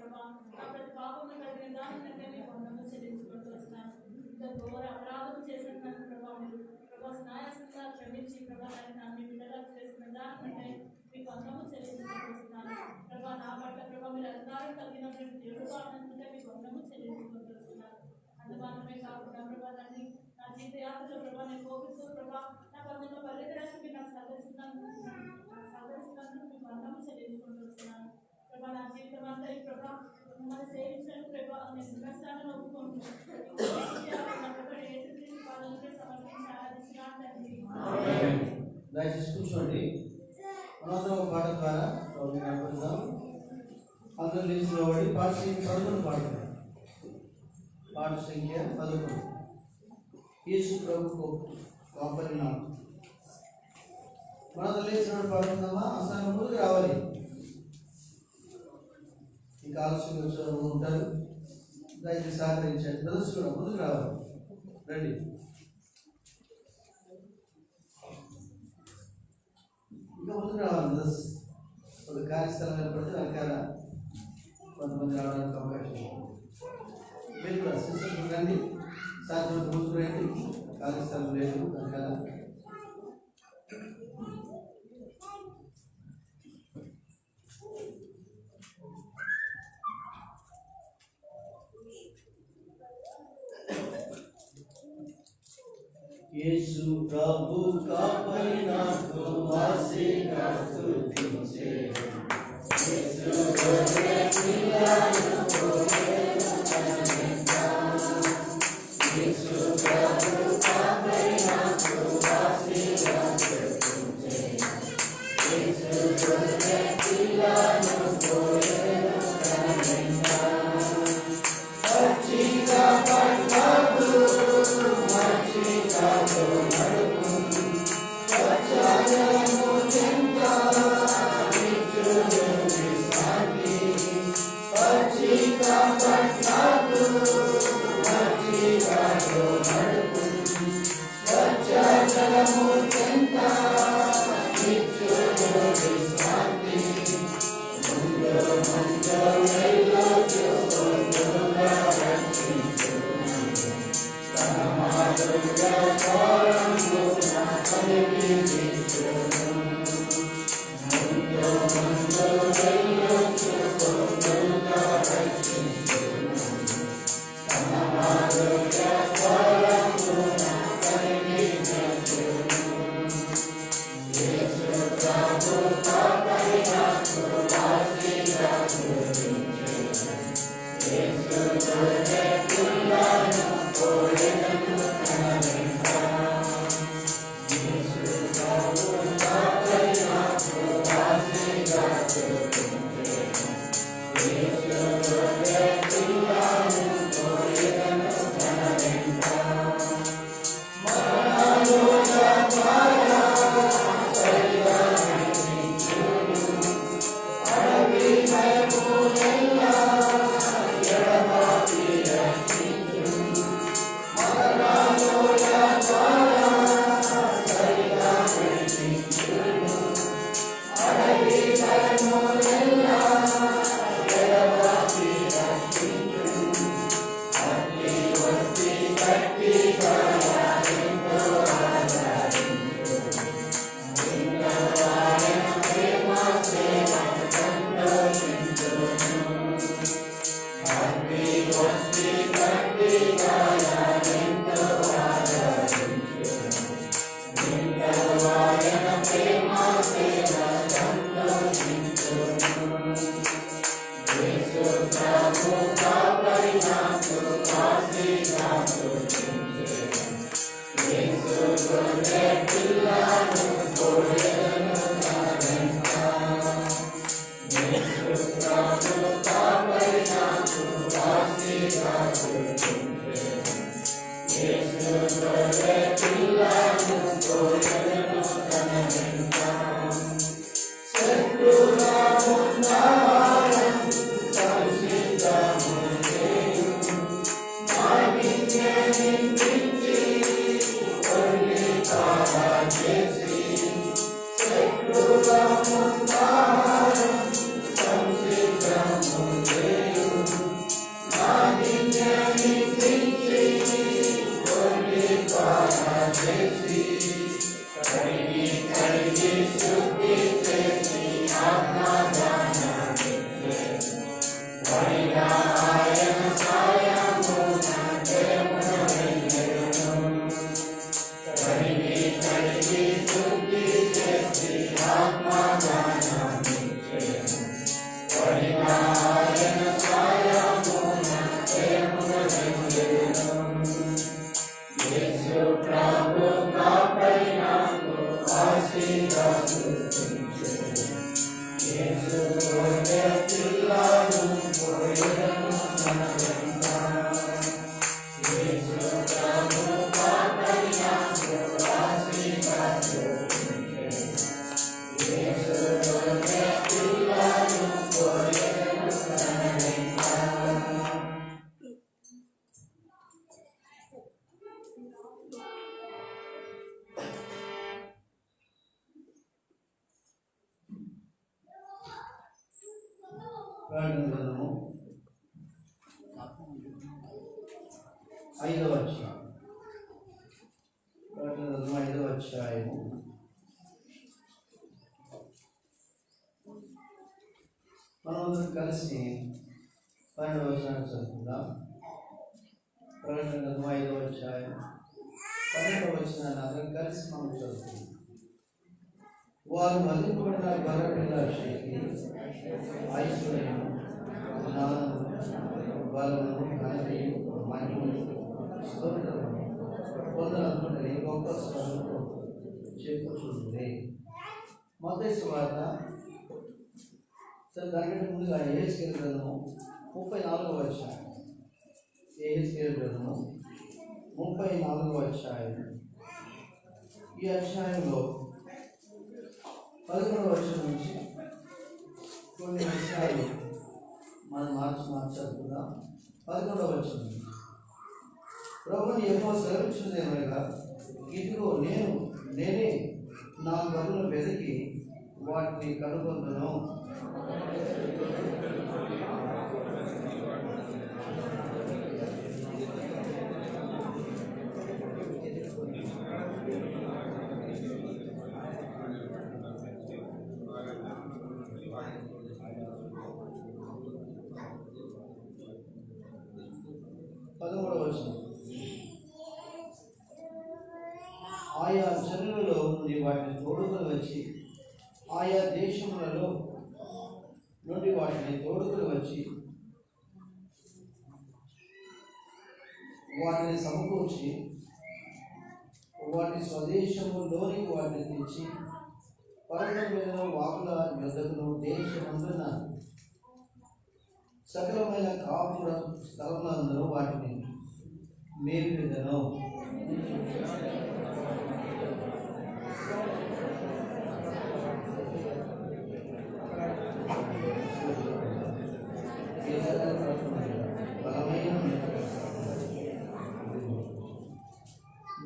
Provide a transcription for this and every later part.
ప్రభా ఆ ప్రతి పాపము కలిగిన దానికంటే మీ వందము చెల్లించుకుంటూ వస్తున్నాను. ఇంత ఘోర అపరాధం చేసిన నన్ను ప్రభా మీరు ప్రభా న్యాయస్థంగా క్షమించి ప్రభా మీ బిడ్డగా చేసిన దానికంటే మీకు వందము చెల్లించుకుంటూ వస్తున్నాను. ప్రభా నా పట్ల ప్రభా మీరు అధికారం కలిగినటువంటి దేవుడుగా అన్నందుకే మీకు వందము చెల్లించుకుంటూ వస్తున్నాను. అందుమానమే కాకుండా ప్రభా దాన్ని నా జీవితయాత్రలో ప్రభా నేను కోపిస్తూ ప్రభా నాకు అందులో పరిగెత్తడానికి నాకు సహకరిస్తున్నందుకు మీకు వందము చెల్లించుకుంటూ వస్తున్నాను. ప్రభా నా జీవితం అంతా ఈ ప్రభా మిమ్మల్ని సేవించడానికి ప్రభా నేను పునఃస్థానం ఒప్పుకుంటూ సమర్పించి ఆరాధిస్తున్నాను తండ్రి. దయచేసి కూర్చోండి. అనంతరం ఒక పాట ద్వారా నడుపుతాం. అందరూ నిలిచినవాడి పాట సంఖ్య 11 పాడుతున్నాం. పాట సంఖ్య 11 యేసు ప్రభుకు పరిణామం. మనతో లేచిన పాడుతున్నామా? అసలు ముందుకు రావాలి. ఇంకా ఆలస్యం వచ్చే ఉంటారు. దయచేసి సహకరించండి. బ్రదర్స్ కూడా ముందుకు రావాలి. రండి. ఇంకా ముందుకు రావాలి బ్రదర్స్. ఒక కార్యస్థలం ఏర్పడితే వెనకాల కొంతమంది రావడానికి అవకాశం మీరు కూడా సిస్టర్స్ రండి. సాయంత్రం ముందుకు రండి. కార్యస్థలం లేదు వెనకాల. యేసు ప్రభు का परिणाम को वासे का स्तुतिंचे యేసు గొర్రె పిల్లను కోరేనుకనెంతా యేసు ప్రభు का परिणाम को वासे का स्तुतिंचे యేసు గొర్రె పిల్లను కోరేనుకనెంతా పచ్చిగా పట్టదు Amen. ప్రకటన గ్రంథము 5వ అధ్యాయం. ప్రకటన గ్రంథం 5వ అధ్యాయము మనమందరం కలిసి 12వ వచనాన్ని చదువుకుందాం. ప్రకటన గ్రంథం 5వ అధ్యాయం 12వ వచనాన్ని అందరం కలిసి మనం చదువుకుందాం. వారు మదింపబడిన గొర్రెపిల్ల శక్తి, ఐశ్వర్యము, జ్ఞానము, బలము, ఘనతయు, మహిమను, స్తోత్రము పొందనుకుంటే గొప్ప స్వరంతో చెప్పుచుంది. మత్తయి సువార్త దానికంటే ముందుగా యెహెజ్కేలు గ్రంథము 34వ అధ్యాయం. యెహెజ్కేలు గ్రంథము 34వ అధ్యాయం. ఈ అధ్యాయంలో 11వ వచనం నుంచి కొన్ని విషయాలు మనం మార్చుకుందాం. 11వ వచనం, ప్రభువుని యెహోవా సెలవిచ్చినది ఏమనగా, ఇదిగో నేనే నా గొర్రెలను వెతికి వాటిని కనుగొందును. ఆయా జనులలో నుండి వాటిని తోడుకొని వచ్చి, ఆయా దేశములలో నుండి వాటిని తోడుకొని వచ్చి వాటిని సమకూర్చి వాటి స్వదేశములోనికి వాటిని తెచ్చి పర్వతం మీద వాకుల యొద్దకును దేశమందున సకలమైన కాపుర స్థలములందరూ వాటిని మేల్పెదను.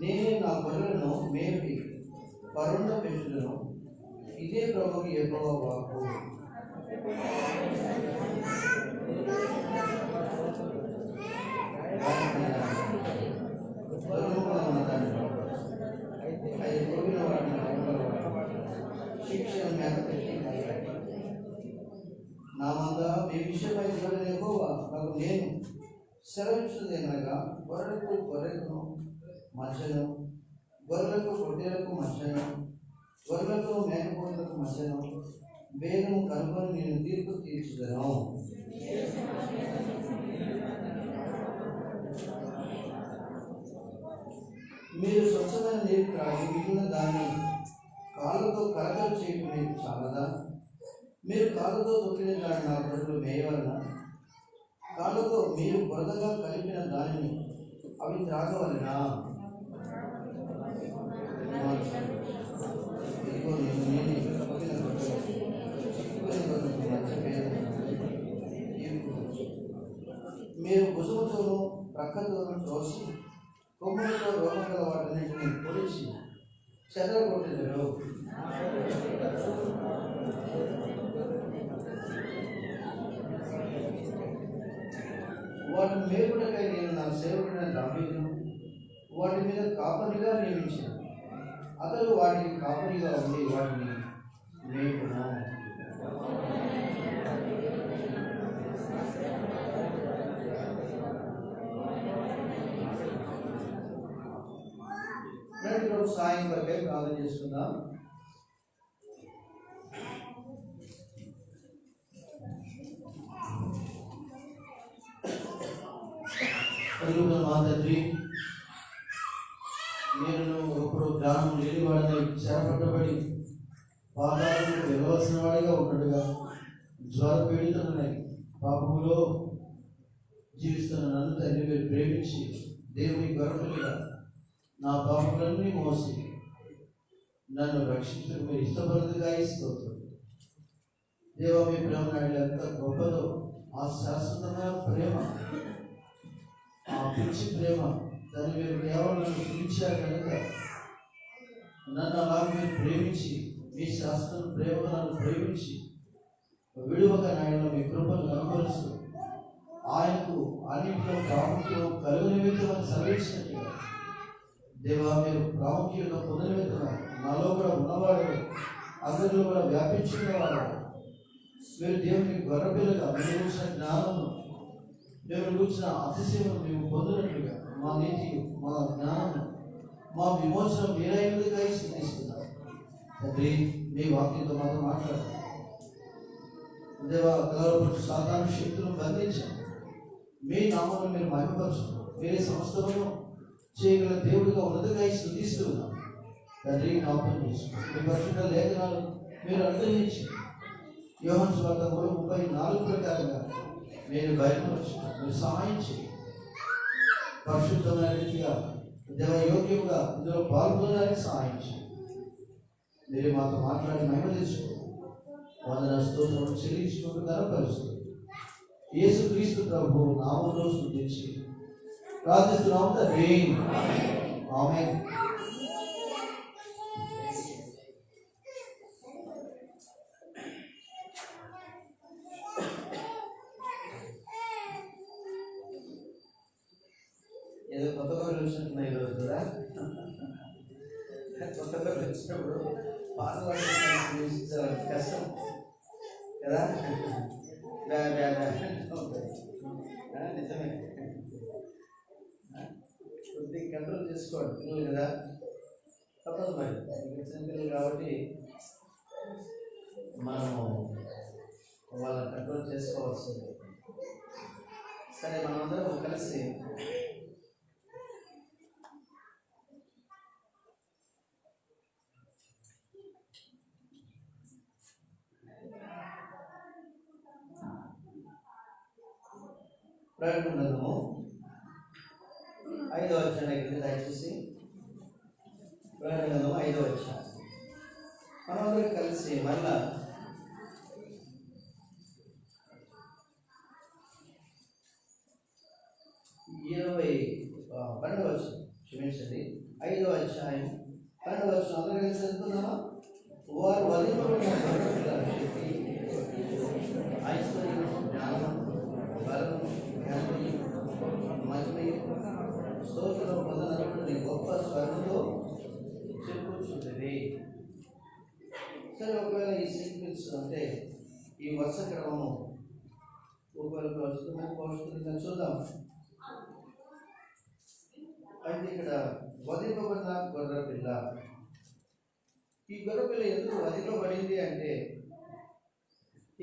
నేనే నా గొర్రెలను మేపి పరుండ పెట్టులను. ఇదే ప్రభువుకి యెహోవా వాక్కు. నా మంద మీ విషయమై యెహోవా నాకు నేను సెలవిచ్చినది ఏమనగా, గొర్రెలకు మధ్యను, గొర్రెలకు పొట్టేలకు మధ్యను, గొర్రెలకు మేకపోతులకు మధ్యను భేదము కనుకొని నేను తీర్పు తీర్చుదను. మీరు స్వచ్ఛమైన నీరు త్రాగి మిగిలిన దాన్ని కాళ్ళతో కలకలు చేయడం మీకు చాలదా? మీరు కాళ్ళతో తొక్కిన దాన్ని నా గొర్రెలు మేయవలన? కాళ్ళతో మీరు బురదగా కలిపిన దానిని అవి త్రాగవలనా? మీరు భుజముతోనూ ప్రక్కతోనూ తోసి కొమ్ములతో రోగం గల వాటిని పొడిచి చెదరగొట్టెదరు. వాటిని మేపుటకై నేను నా సేవకుడైన దావీదును వాటి మీద కాపరిగా నియమించాను. అతడు వాటికి కాపరిగా ఉండి వాటిని మేపును. రోజు సాయం వరకే ప్రార్థన చేసుకుందాం. మా తండ్రి, నేను ఒకప్పుడు జ్ఞానం లేని వాడిని చేపట్టబడి పాదాలను వెళ్ళవలసిన వాడిగా ఉన్నట్టుగా జ్వర పీడితులని పాపములో జీవిస్తున్న నన్ను తండ్రి మీరు ప్రేమించి దేవుని గొర్రెలుగా నా పాపములన్నీ మోసి నన్ను రక్షించడం మీరు ఇష్టపడదుగా ఇస్తుంది. దేవ మీ ప్రేమ నాడు ఎంత గొప్పదో, ఆ శాశ్వతమైన ప్రేమ, ఆ పిచ్చి ప్రేమ, దాన్ని మీరు కేవలం నన్ను పిలిచారు కనుక నన్ను అలా మీరు ప్రేమించి, మీ శాశ్వత ప్రేమ నన్ను ప్రేమించి విడువక నాయన మీ కృపను కనపరుస్తూ ఆయనకు అన్నింటిలో ప్రాముఖ్యం కలుగు నిమిత్తం సెలవిచ్చినట్టుగా దేవా మీరు ప్రాముఖ్యంగా పొందనిమిత్తమై నాలో కూడా ఉన్నవాడు అందరిలో కూడా వ్యాపించుకునేవాడు మీరు దేవుని గొర్రెపిల్లగా మీరు చూసిన జ్ఞానము మేము చూసిన అతిశయము మేము పొందినట్లుగా మా నీతి మా జ్ఞానము మా విమోచనం మీరైనదిగా స్థితిస్తున్నాం తండ్రి మీ వాక్యంతో మాతో మాట్లాడారు దేవా కలవరపడు సాధారణ శక్తులను బంధించారు మీ నామను మీరు మహిమపరచు మీరే సమస్తమును చేయగల దేవుడిగా ఉన్నదిగా స్థుతిస్తున్నాం తండ్రి జ్ఞాపకం చేసుకోండి మీ పరిశుద్ధ లేఖనాలు మీరు అనుగ్రహించి యోహాను సువార్త 3:34 ప్రకారంగా మీరు బయటపరచు మీరు సహాయం చేయండి పరిశుద్ధమైన రీతిగా దేవయోగ్యంగా ఇందులో పాల్గొనడానికి సహాయం చేయండి మీరు మాతో మాట్లాడి మహిమ తెచ్చుకోండి వందన స్తోత్రం చెల్లించుకుంటూ కనపరుస్తుంది యేసుక్రీస్తు ప్రభు నామములో స్తుతించి ప్రార్థిస్తున్నాము తండ్రి ఆమేన్. ఏదో కొత్తగా వచ్చినట్టున్నాయి ఈరోజు కూడా కొత్తగా వచ్చినప్పుడు పాత కష్టం కదా నిజమే కొద్దిగా కంట్రోల్ చేసుకోండి పిల్లలు కదా తప్పదు మరి చిన్న పిల్లలు కాబట్టి మనము వాళ్ళని కంట్రోల్ చేసుకోవాల్సింది. సరే మనమందరం కలిసి ప్రకటన గ్రంథము 5వ అధ్యాయానికి దయచేసి ప్రకటన గ్రంథము 5వ అధ్యాయం మనమందరం కలిసి మళ్ళా 12వ క్షమించండి 5వ అధ్యాయం 12వ వచనం అందరూ కలిసి చదువుకుందామా? వారు వధింపబడిన ఐశ్వర్యం జ్ఞానం బలం స్తోత్రం పొందనటువంటి గొప్ప స్వరంతో చెప్పుకుంటుంది. సరే ఒకవేళ ఈ సీక్వెన్స్ అంటే ఈ వరుస క్రమము ఒకవేళ భవిష్యత్తుగా చూద్దాం. అయితే ఇక్కడ వధింపబడిన గొర్రెపిల్ల, ఈ గొర్రెపిల్ల ఎందుకు వధింపబడింది అంటే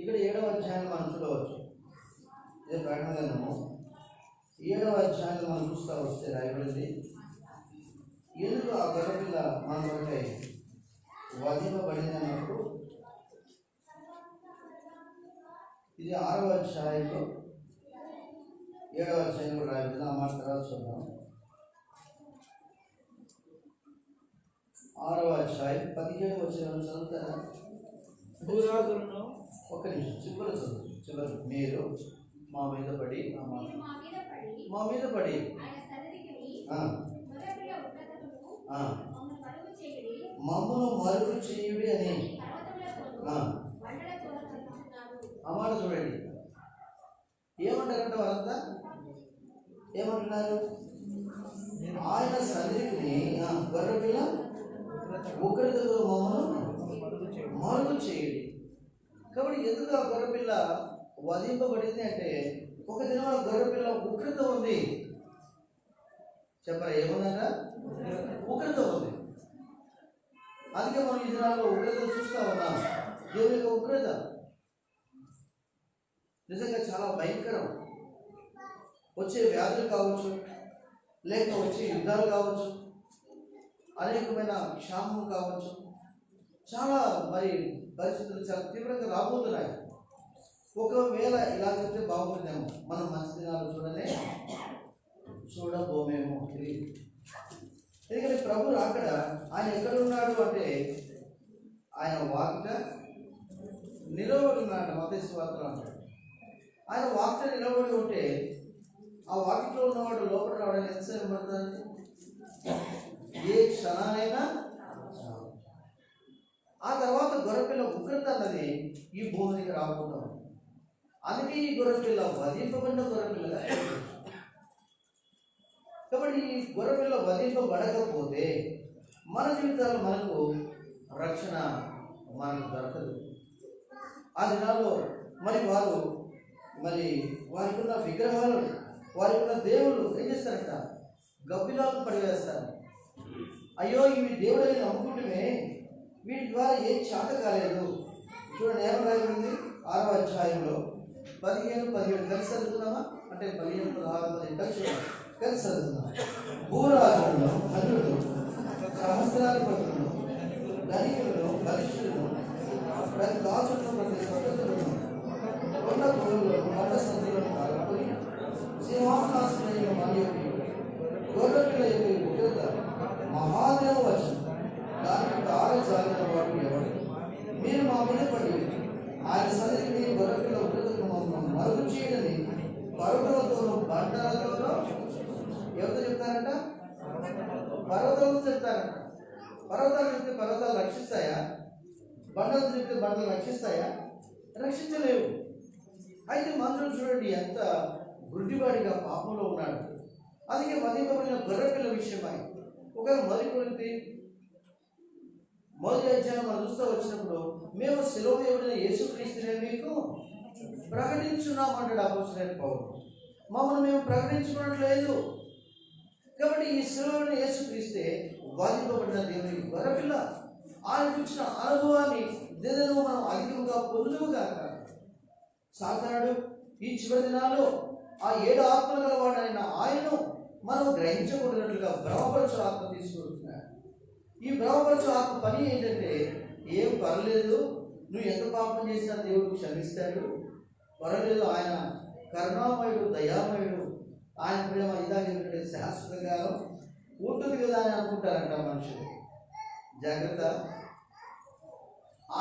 ఇక్కడ 7వ అధ్యాయం మనం చూడవచ్చు. ఇదే ప్రకటన గ్రంథము 7వ అధ్యాయంలో మనం చూస్తూ వస్తే రాయబడింది ఎందుకు ఆ గొర్రెపిల్ల మన కొరకై వధింపబడింది అన్నప్పుడు ఇది 6వ అధ్యాయంలో 7వ అధ్యాయంలో రాయబడింది. ఆ మాట తర్వాత చూద్దాం. 6వ అధ్యాయం 17వ వచనం చదువుతారా? భూరాజులను ఒక్క నిమిషం చివరి మీరు మా మీద పడి మమ్మను మరుగు చేయుడి అని ఆ మాట చూడండి. ఏమంటారంట వాళ్ళంతా? ఏమంటున్నారు? ఆయన సన్నిధిని గొర్రెపిల్ల ఉగ్రతతో మమ్మను మరుగు చేయుడి. కాబట్టి ఎందుకు ఆ గొర్రెపిల్ల వధింపబడింది అంటే ఒక దినం గొర్రెపిల్ల ఉగ్రత ఉంది. చెప్పరా ఏమన్నారా? ఉగ్రత ఉంది. అందుకే మనం ఈ దినాల్లో ఉగ్రత చూస్తూ ఉన్నాం. దేవుని యొక్క ఉగ్రత నిజంగా చాలా భయంకరం. వచ్చే వ్యాధులు కావచ్చు, లేక వచ్చే యుద్ధాలు కావచ్చు, అనేకమైన క్షామం కావచ్చు, చాలా మరి పరిస్థితులు చాలా తీవ్రంగా రాబోతున్నాయి. ఒకవేళ ఇలా చెప్తే బాగుంటుందేమో, మనం మంచి దినాలు చూడబోమేమో తెలియదు. ఎందుకంటే ప్రభు అక్కడ ఆయన ఎక్కడ ఉన్నాడు అంటే ఆయన వాకిట నిలబడి ఉన్నాడు. మత్తయి సువార్తలో అంటాడు ఆయన వాకిట నిలబడి ఉంటే ఆ వాకిట్లో ఉన్నవాడు లోపల రావడానికి ఎంతసేపు పడుతుంది? ఏ క్షణానైనా. ఆ తర్వాత గొర్రెపిల్ల ఉగ్రత పరిపూర్ణత అన్నది ఈ భూమికి రాకుండా. అందుకే ఈ గొర్రెపిల్ల వధింపబడిన గొర్రెపిల్లగా. కాబట్టి ఈ గొర్రెపిల్ల వధింపబడకపోతే మన జీవితాల్లో మనకు రక్షణ మనకు దొరకదు. ఆ దినాల్లో మరి వారు వారికి ఉన్న విగ్రహాలు, వారికి ఉన్న దేవుళ్ళు ఏం చేస్తారంట? గబ్బిలాలను పడివేస్తారు. అయ్యో ఇవి దేవుడని నమ్ముకుంటమే, వీటి ద్వారా ఏం చేత కాలేదు. చూడండి ఏమో రాయబడింది 6వ అధ్యాయంలో 15-17 కలిసి చదువుతున్నామా? అంటే 15-16 కలిసి చదువుతున్నాం. భూరాజులను, ధనులను, సహస్రాధిపతులను, ధనికులను, బలిష్ఠులను, ప్రతి దాసులను, ప్రతి స్వతంత్రులను, కొండ గోరులను, కొండ సంతులను పాల్గొని సింహాసనాశ్రయ మరియు గొర్రెపిల్ల యొక్క ఉగ్రత మహాదేవ వచనం దానికి ఆరజాలిన వాడు ఎవరు? మీరు మా మీద పడి ఆయన సన్నిధిని గొర్రెపిల్ల ఉగ్రతకు మమ్మల్ని మరుగు చేయడని పర్వతాలతోనూ బండలతోనూ ఎవరితో చెప్తారంట? పర్వతాలతో చెప్తారంట. పర్వతాలు చెప్తే పర్వతాలు రక్షిస్తాయా? బండలు చెప్తే బండలు రక్షిస్తాయా? రక్షించలేవు. అయితే మనుషులు చూడండి ఎంత గుడ్డివాడిగా పాపంలో ఉన్నాడు. అందుకే వధింపబడిన గొర్రెపిల్ల విషయమై ఒకవేళ మొదటి అధ్యాయం మనం చూస్తూ వచ్చినప్పుడు మేము శిలువయోడైన యేసుక్రీస్తునే మీకు ప్రకటించున్నామంటాడు అపోస్తలుడైన పౌలు. మమ్మల్ని మేము ప్రకటించుకున్నట్లేదు. కాబట్టి ఈ శిలువయోడైన యేసుక్రీస్తే వధింపబడిన దేవునికి గొర్రెపిల్ల. ఆయనకు ఇచ్చిన అనుభవాన్ని దినము మనం అధికముగా పొందుగాక. సాతానుడు ఈ చివరి దినాల్లో ఆ 7 ఆత్మలు గలవాడైన ఆయనను మనం గ్రహించకూడనట్లుగా భ్రమపరచు ఆత్మ తీసుకుంటున్నాడు. ఈ భ్రమపరచు ఆత్మ పని ఏంటంటే, ఏం పర్లేదు, నువ్వు ఎంత పాపం చేసినా దేవుడు క్షమిస్తాడు, పర్వాలేదు, ఆయన కరుణామయుడు, దయామయుడు, ఆయన ప్రేమ ఇదాగే శాశ్వతంగా ఉంటుంది కదా అని అనుకుంటారంట మనుషులు. జాగ్రత్త.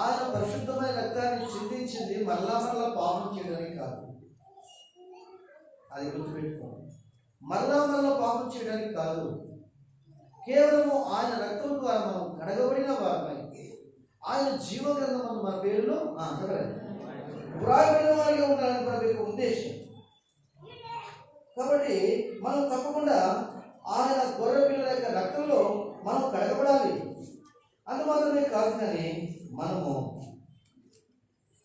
ఆయన పరిశుద్ధమైన రక్తాన్ని చిందించింది మళ్ళా పాపం చేయడానికి కాదు. అది గుర్తుపెట్టుకోండి. మళ్ళా పాపం చేయడానికి కాదు. కేవలము ఆయన రక్తం ద్వారా మనం కడగబడిన వారమై ఆయన జీవగ్రంథం మన పేరులో వ్రాయబడిన వారిగా ఉండాలని మన యొక్క ఉద్దేశం. కాబట్టి మనం తప్పకుండా ఆయన గొర్రెపిల్ల యొక్క రక్తంలో మనం కడగబడాలి. అంత మాత్రమే కాదు, కానీ మనము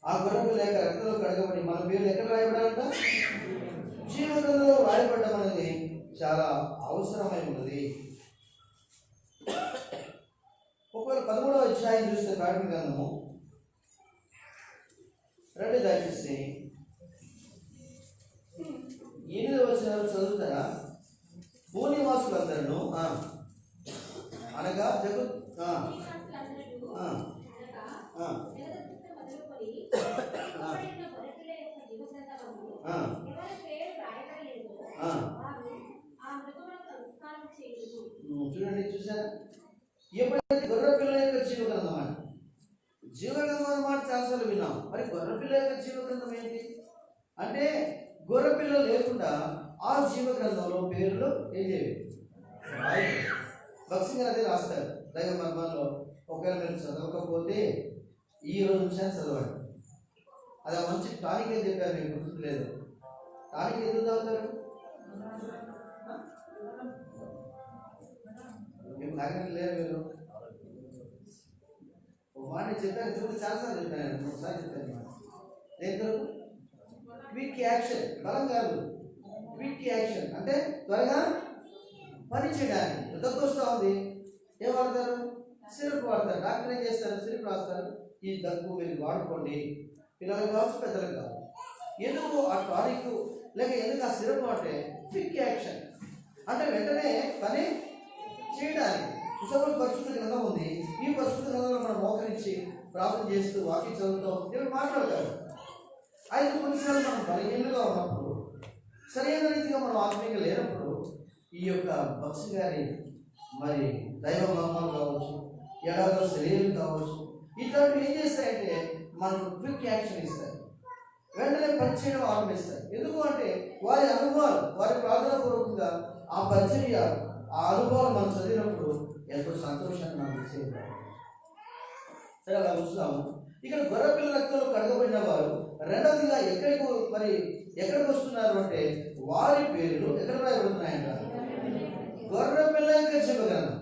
ఆ గొర్రెపిల్ల యొక్క రక్తంలో కడగబడి మన పేర్లు ఎక్కడ రాయబడాలంట? జీవితంలో రాయబడడం అనేది చాలా అవసరమై ఉన్నది. ఒకవేళ 13వ అధ్యాయం చూస్తే ప్రకటన గ్రంథము రండి, దయచేసి 8వ వచనం చదువుతారా? భూనివాసులందరూ అనగా జగత్ చూడండి, చూసారా? ఎప్పుడైతే గొర్రెపిల్ల యొక్క జీవగ్రంథం అని జీవగ్రంథం అన్నమాట చాలాసార్లు విన్నాం. మరి గొర్రెపిల్ల యొక్క జీవగ్రంథం ఏంటి అంటే, గొర్రెపిల్ల లేకుండా ఆ జీవగ్రంథంలో పేర్లు ఏదేవి భక్సింగ్ అదే రాస్తారు దైవ మర్మాల్లో. ఒకవేళ మీరు చదవకపోతే ఈ రోజు నుంచి చదవండి. అది మంచి టానిక్ అని చెప్పారు, మీకు గుర్తులేదు. టానిక్ ఎందుకు చదువుతారు? మేము తాగినట్టు లేరు. మీరు ఒక మాట చెప్పాను, చూడండి, చాలాసార్లు చెప్పాను, ఒకసారి చెప్పాను. దేంతో క్విక్ యాక్షన్, బలం కాదు, క్విక్ యాక్షన్ అంటే త్వరగా పని చేయడానికి. దగ్గు వస్తూ ఉంది, ఏం వాడతారు? సిరప్ వాడతారు. డాక్టర్ ఏం చేస్తారు? సిరప్ రాస్తారు. ఈ దగ్గు మీరు వాడుకోండి, పిల్లలకు కావచ్చు, పెద్దలకు కావచ్చు. ఎందుకు ఆ టానిక్ లేక ఎందుకు ఆ సిరప్ అంటే క్విక్ యాక్షన్ అంటే వెంటనే పని చేయడానికి. పుస్తకంలో పరిశుద్ధ గ్రంథం ఉంది. ఈ పరిశుద్ధ గ్రంథంలో మనం మోకరించి ప్రార్థన చేస్తూ వాకింగ్ చదువుతాం, దేవుడు మాట్లాడతాడు. అయితే కొన్నిసార్లు మనం బలహీనంగా ఉన్నప్పుడు, సరైన రీతిగా మనం ఆత్మీయంగా లేనప్పుడు ఈ యొక్క భక్తి గారి మరి దైవ మర్మాలు కావచ్చు, ఎడాగో శరీరం కావచ్చు, ఇట్లాంటివి ఏం చేస్తాయంటే మనకు క్విక్ యాక్షన్ ఇస్తాయి, వెంటనే పనిచేయడం ఆరంభిస్తాయి. ఎందుకు అంటే వారి అనుభవాలు, వారి ప్రార్థన పూర్వకంగా ఆ పరిచర్య, ఆ అనుభవాలు మనం చదివినప్పుడు ఎంతో సంతోషాన్ని మనం చేయాలి. సరే, అలా చూస్తాము. ఇక్కడ గొర్రెపిల్ల రక్తంలో కడగబడిన వారు రెండవదిగా ఎక్కడికి వస్తున్నారు అంటే వారి పేర్లు ఎక్కడ రాయబడుతున్నాయంట? గొర్రెపిల్ల యొక్క జీవగ్రంథం.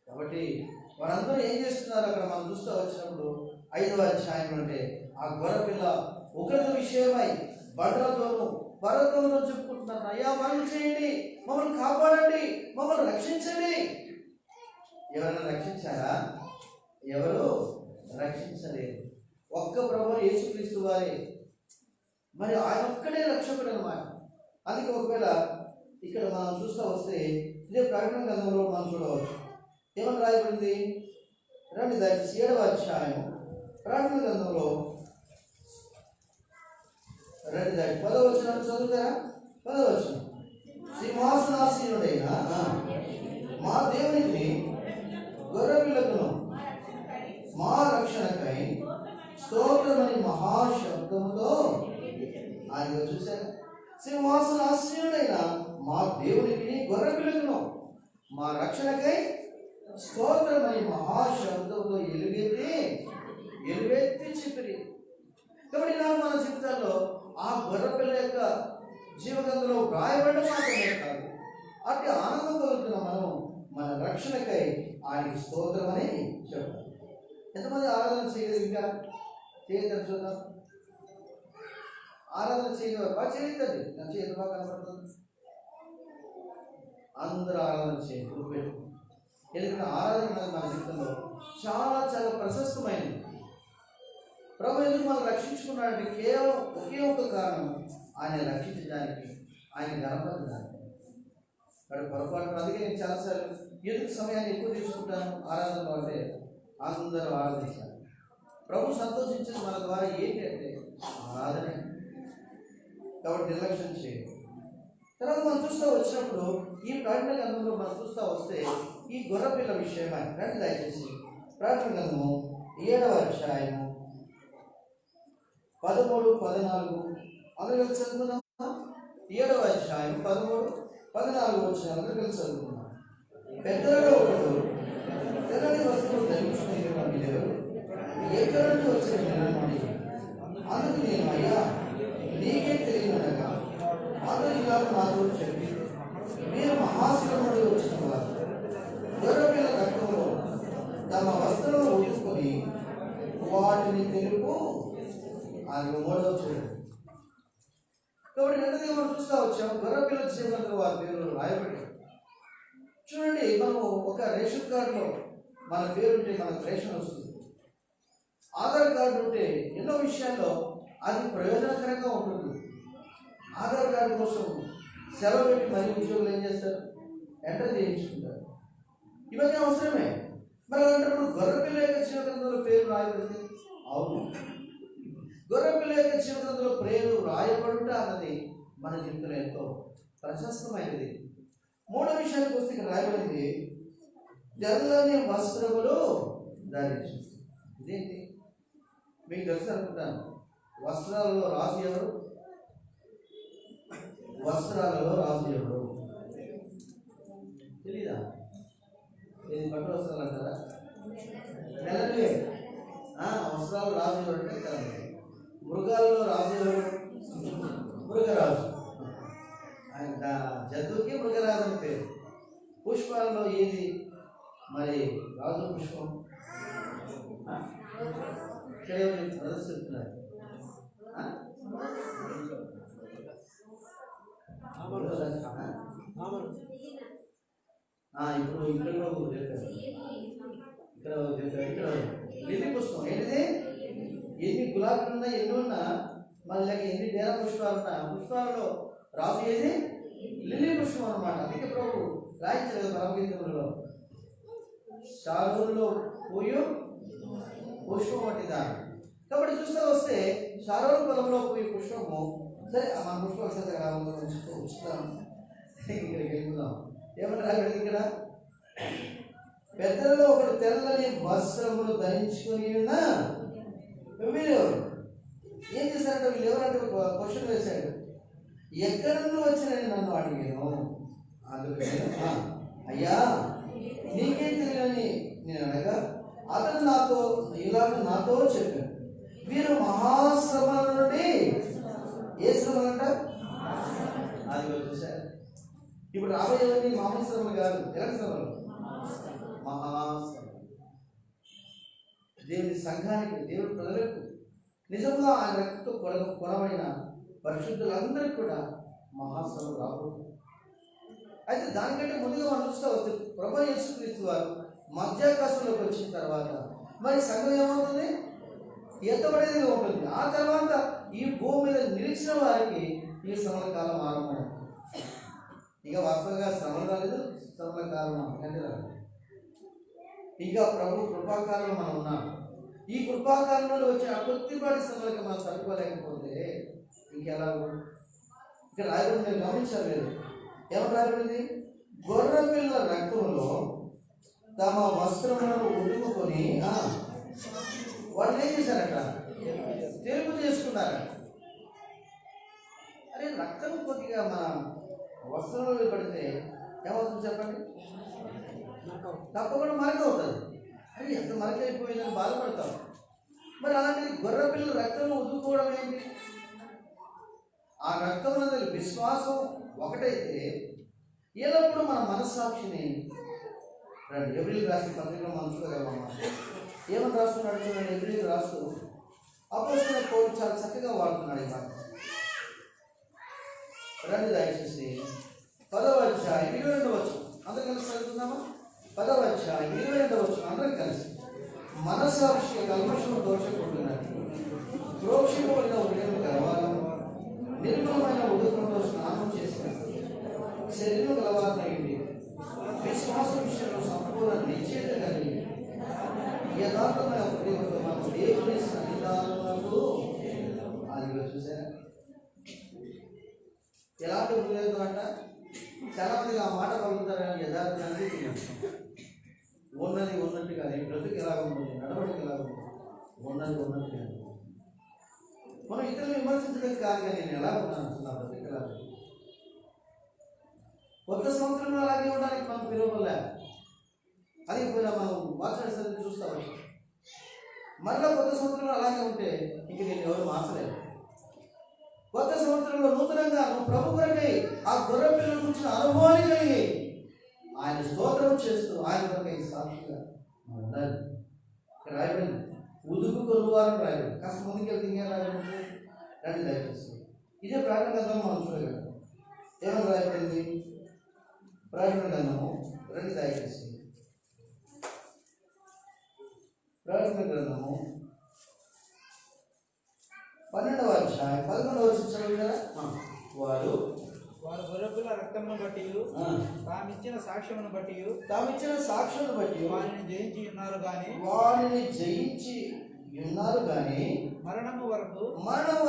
కాబట్టి వారందరూ ఏం చేస్తున్నారు అక్కడ మనం చూస్తూ వచ్చినప్పుడు 5వ అధ్యాయం అంటే ఆ గొర్రెపిల్ల ఒకరి విషయమై బండలతోనూ పర్వతంలో చెప్పుకుంటున్నారు, అయ్యా మనం చేయండి, మమ్మల్ని కాపాడండి, మమ్మల్ని రక్షించండి. ఎవరైనా రక్షించారా? ఎవరు రక్షించలేదు. ఒక్క ప్రభువు యేసుక్రీస్తు వారే, మరి ఆయన ఒక్కడే రక్షకుడు అన్నమాట. అందుకే ఒకవేళ ఇక్కడ మనం చూస్తూ వస్తే ఇదే ప్రకటన గ్రంథంలో మనం చూడవచ్చు. ఏమని రాయబడింది? రండి దయచేసి 7వ అధ్యాయం ప్రకటన గ్రంథంలో రండి దాటి 10వ వచనం చదువుతారా? 10వ వచనం, సింహాసనాసీనుడైన మా దేవునికి గొర్రెపిల్లకును మా రక్షణకై స్తోత్రమని మహాశబ్దముతో ఆయన చూశారు. సింహాసనాసీనుడైన మా దేవునికి గొర్రెపిల్లకును మా రక్షణకై స్తోత్రమని మహాశబ్దంతో ఎలుగెత్తి చెప్పిరి. కాబట్టి నాకు మన జీవితాల్లో ఆ గొర్రెపిల్ల యొక్క జీవగంధంలో వ్రాయబడడం మాత్రమే కాదు, అట్టి ఆనందం కలుగుతున్న మనం మన రక్షణకై ఆయనకి స్తోత్రం అని చెప్పాలి. ఎంతమంది ఆరాధన చేయలేదు? ఇంకా చేయగలరు చూద్దాం. ఆరాధన చేయగలరు బాగా చేయలేదు. నా చేతి బాగా కనపడుతుంది. అందరూ ఆరాధన చేయాలి. ఎందుకంటే ఆరాధన మన జీవితంలో చాలా చాలా ప్రశస్తమైనది. ప్రభు ఎందుకు మనం రక్షించుకున్నాడంటే కేవలం ఒకే ఒక కారణం, ఆయన రక్షించడానికి, ఆయన గణపరచడానికి. వాడు పొరపాటు. అందుకే నేను చాలాసార్లు ఎందుకు సమయాన్ని ఎక్కువ తీసుకుంటాను ఆరాధనలో అంటే అందరూ ఆరాధించాలి. ప్రభు సంతోషించేది మన ద్వారా ఏంటి అంటే ఆరాధనే. కాబట్టి నిర్లక్ష్యం చేయాలి. తర్వాత మనం చూస్తూ వచ్చినప్పుడు ఈ ప్రకటన గ్రంథంలో మనం చూస్తూ వస్తే ఈ గొర్రెపిల్ల విషయమై రండి దయచేసి ప్రకటన గ్రంథము 7వ అధ్యాయము 13, 14 అందరూ కలిసి చదువుకుందాం. 7వ అధ్యాయం 13, 14 వచ్చిన అందరూ కలిసి చదువుకుందాం. పెద్దలలో ఒకడు తెల్లని వస్తువులు ధరించుకుని మీరు ఎక్కడి నుండి వచ్చిన నిర్మాణి? అందుకు నేను, అయ్యా నీకే తెలియనగా అందరూ ఇలా నాతో చెప్పి, మీరు మహాశ్రముడు వచ్చిన వారు గొర్రెపిల్ల రక్తంలో తమ వస్త్రాలను ఉడుచుకొని వాటిని తెలుపు. అది 3వ చూడండి. కాబట్టి రెండోది మనం చూస్తూ వచ్చాము, గొర్రెపిల్ల జీవనంలో వారి పేరు రాయబడి. చూడండి, మనం ఒక రేషన్ కార్డులో మన పేరు ఉంటే మనకు రేషన్ వస్తుంది. ఆధార్ కార్డు ఉంటే ఎన్నో విషయాల్లో అది ప్రయోజనకరంగా ఉంటుంది. ఆధార్ కార్డు కోసం సెలవు పెట్టి మరీ ఉద్యోగులు ఏం చేస్తారు? ఎంటర్ చేయించుకుంటారు. ఇవన్నీ అవసరమే. మరి అలాంటప్పుడు గొర్రెపిల్ల యొక్క జీవగ్రంథంలో పేరు రాయబడింది. అవును, గొర్రెపిల్ల యొక్క జీవగ్రంథంలో పేరు రాయబడుట అన్నది మన జీవితంలో ఎంతో ప్రశస్తమైనది. 3వ విషయానికి వస్తే ఇక్కడ రాయబడింది, తెల్లని వస్త్రములు ధరించి. ఇదేంటి మీకు తెలుసు అనుకుంటాను. వస్త్రాలలో రాజు ఎవరు? వస్త్రాలలో రాజు ఎవరు తెలీదా? ఇది పట్టు వస్త్రాలు అంటారా? తెల్లవే. వస్త్రాలు రాజు ఎవరు అంటే తెల్లవే. మృగాలలో రాజు ఎవరు? మృగరాజు. ఆయన జంతువుకి మృగరాజు అని పేరు. పుష్పాలలో ఏది మరి రాజు పుష్పం? ఇక్కడ ప్రదర్శిస్తున్నారు. ఇప్పుడు ఇక్కడ లిల్లీ పుష్పం ఏంటిది? ఎన్ని గులాబీలు ఉన్నా, ఎన్ని ఉన్నా, మళ్ళీ ఎన్ని డేరా పుష్పాలు ఉన్నా, పుష్పాలలో రాజు ఏది? లిల్లీ పుష్పం అన్నమాట. అందుకే ప్రభు రాయించలేదు పరమగీతంలో, షారోనులో పూయు పుష్పం వంటి దాని. కాబట్టి చూస్తూ వస్తే షారోను పొలంలో పూయు పుష్పము. సరే, మన పుష్పం ఉంచుతాం. ఇక్కడికి వెళ్తున్నాం. ఏమన్నా రాగలిగి ఇక్కడ పెద్దలలో ఒకడు తెల్లని వస్త్రములు ధరించుకొని ఉన్న వీళ్ళెవరు? ఏం చేశారంటే వీళ్ళు ఎవరంటే క్వశ్చన్ వేశాడు. ఎక్కడి నుండి వచ్చినని నన్ను అడిగాను. అందుకు అయ్యా నీకేం తెలియని నేను అనగా అతను నాతో చెప్పాడు, వీరు మహాశ్రమల నుండి ఏ శ్రమలు అంట? అది చూసారు. ఇప్పుడు రాబోయేవన్నీ మామూలు శ్రమలు కాదు. ఎలాంటి శ్రమలు? మహాశ్రమలు. దేవుని సంఘానికి, దేవుని ప్రజలకు, నిజంగా ఆయన రక్తంతో కొనబడిన పరిశుద్ధులందరికీ కూడా మహాశ్రమలు రాబోతుంది. అయితే దానికంటే ముందుగా మనం చూస్తూ వస్తే ప్రభు యేసుక్రీస్తు వారు మధ్యాకాశంలోకి వచ్చిన తర్వాత మరి సంఘం ఏమవుతుంది? ఎత్తబడేదిగా ఉంటుంది. ఆ తర్వాత ఈ భూమి మీద నిలిచిన వారికి ఈ శ్రమల కాలం ఆరంభం. ఇక వాస్తవంగా శ్రమలు రాలేదు, శ్రమల కాలం అంటే రాలేదు. ఇక ప్రభు కృపాకాలంలో మనం ఉన్నాం. ఈ కృపాకాలంలో వచ్చిన కొద్దిపాటి శ్రమలకి మనం తట్టుకోలేకపోతే ఇంకెలా? ఇక్కడ రాయబడి మీరు గమనించారు లేదు? ఏమని రాయబడింది? గొర్రె పిల్ల రక్తంలో తమ వస్త్రములను ఉడుకుకొని వాళ్ళు ఏం చేశారట? తెలుపు చేసుకున్నారట. అరే, రక్తం కొద్దిగా మన వస్త్రంలో పడితే ఏమవుతుంది చెప్పండి? తప్పకుండా మరకవుతుంది. అరే, ఎంత మరకైపోయిందని బాధపడతాం. మరి అలాంటిది గొర్రె పిల్ల రక్తంలో ఉదుకోవడం ఏంటి? ఆ రక్తం అనేది విశ్వాసం ఒకటైతే ఎల్లప్పుడూ మన మనస్సాక్షిని రండి. ఎబ్రిల్ రాసిన పత్రికలో మనం చూడగలమా? ఏమని రాస్తున్నాడు చూడండి. ఎబ్రిల్ రాస్తూ అపోస్తలుడైన పౌలు చాలా చక్కగా వాడుతున్నాడు ఈ మాట. రండి దయచేసి 10వ అధ్యాయం 22వ వచనం అందరం కలిసి చదువుతున్నామా? 10వ అధ్యాయం 22వ వచనం అందరం కలిసి. మనస్సాక్షి కల్మషము దోషకుంటున్నట్టు ప్రోక్షింపబడిన ఉదయం గలవారు నిర్మలమైన ఉదకంతో స్నానం చేసిన శరీరం గలవారైంది విశ్వాస విషయంలో సంపూర్ణ నిశ్చయిత కలిగి యథార్థమైన హృదయంతో మనం దేవుని సన్నిధానమునకు అది చూసారా? ఎలాంటి హృదయంతో అంట? చాలా మంది ఆ మాట పలుకుతారని యథార్థాన్ని ఉన్నది ఉన్నట్టుగా, నీ బ్రతుకు ఎలా ఉంటుంది, నడవడికి ఎలా ఉంటుంది, ఉన్నది ఉన్నట్టుగా. మనం ఇతరులు విమర్శించడం కాదు, కానీ నేను ఎలా ఉన్నాను, నా బ్రతుకు ఎలా ఉంది. కొత్త సంవత్సరంలో అలాగే ఉండడానికి మనం పిలువలే. అది మనం మార్చడం చూస్తాం. మరలా కొత్త సంవత్సరంలో అలాగే ఉంటే ఇంక నేను ఎవరు మార్చలేదు. కొత్త సంవత్సరంలో నూతనంగా నువ్వు ప్రభు కొరకై ఆ గొర్రె పిల్లల గురించిన అనుభవాన్ని కలిగి ఆయన స్తోత్రం చేస్తూ ఆయన కొరకై సాక్షిగా ఉండాలి. ఇక్కడ రాయబడింది ఉదుకు కొనువారం రాయబడింది. కాస్త ముందుకెళ్తే ఇంకేం రాయబడింది? రండి దయచేసి. ఇదే ప్రార్థన గ్రంథం మనం చూడగలం. ఏమని రాయబడింది? ప్రార్థన గ్రంథము రండి దయచేసి. ప్రార్థన గ్రంథము 12వ అధ్యాయం 11వ వచనం చదువు కదా. వారు గొర్రెపిల్ల రక్తమును బట్టి తామిచ్చిన సాక్ష్యమును బట్టి వారిని జయించి ఉన్నారు గాని మరణం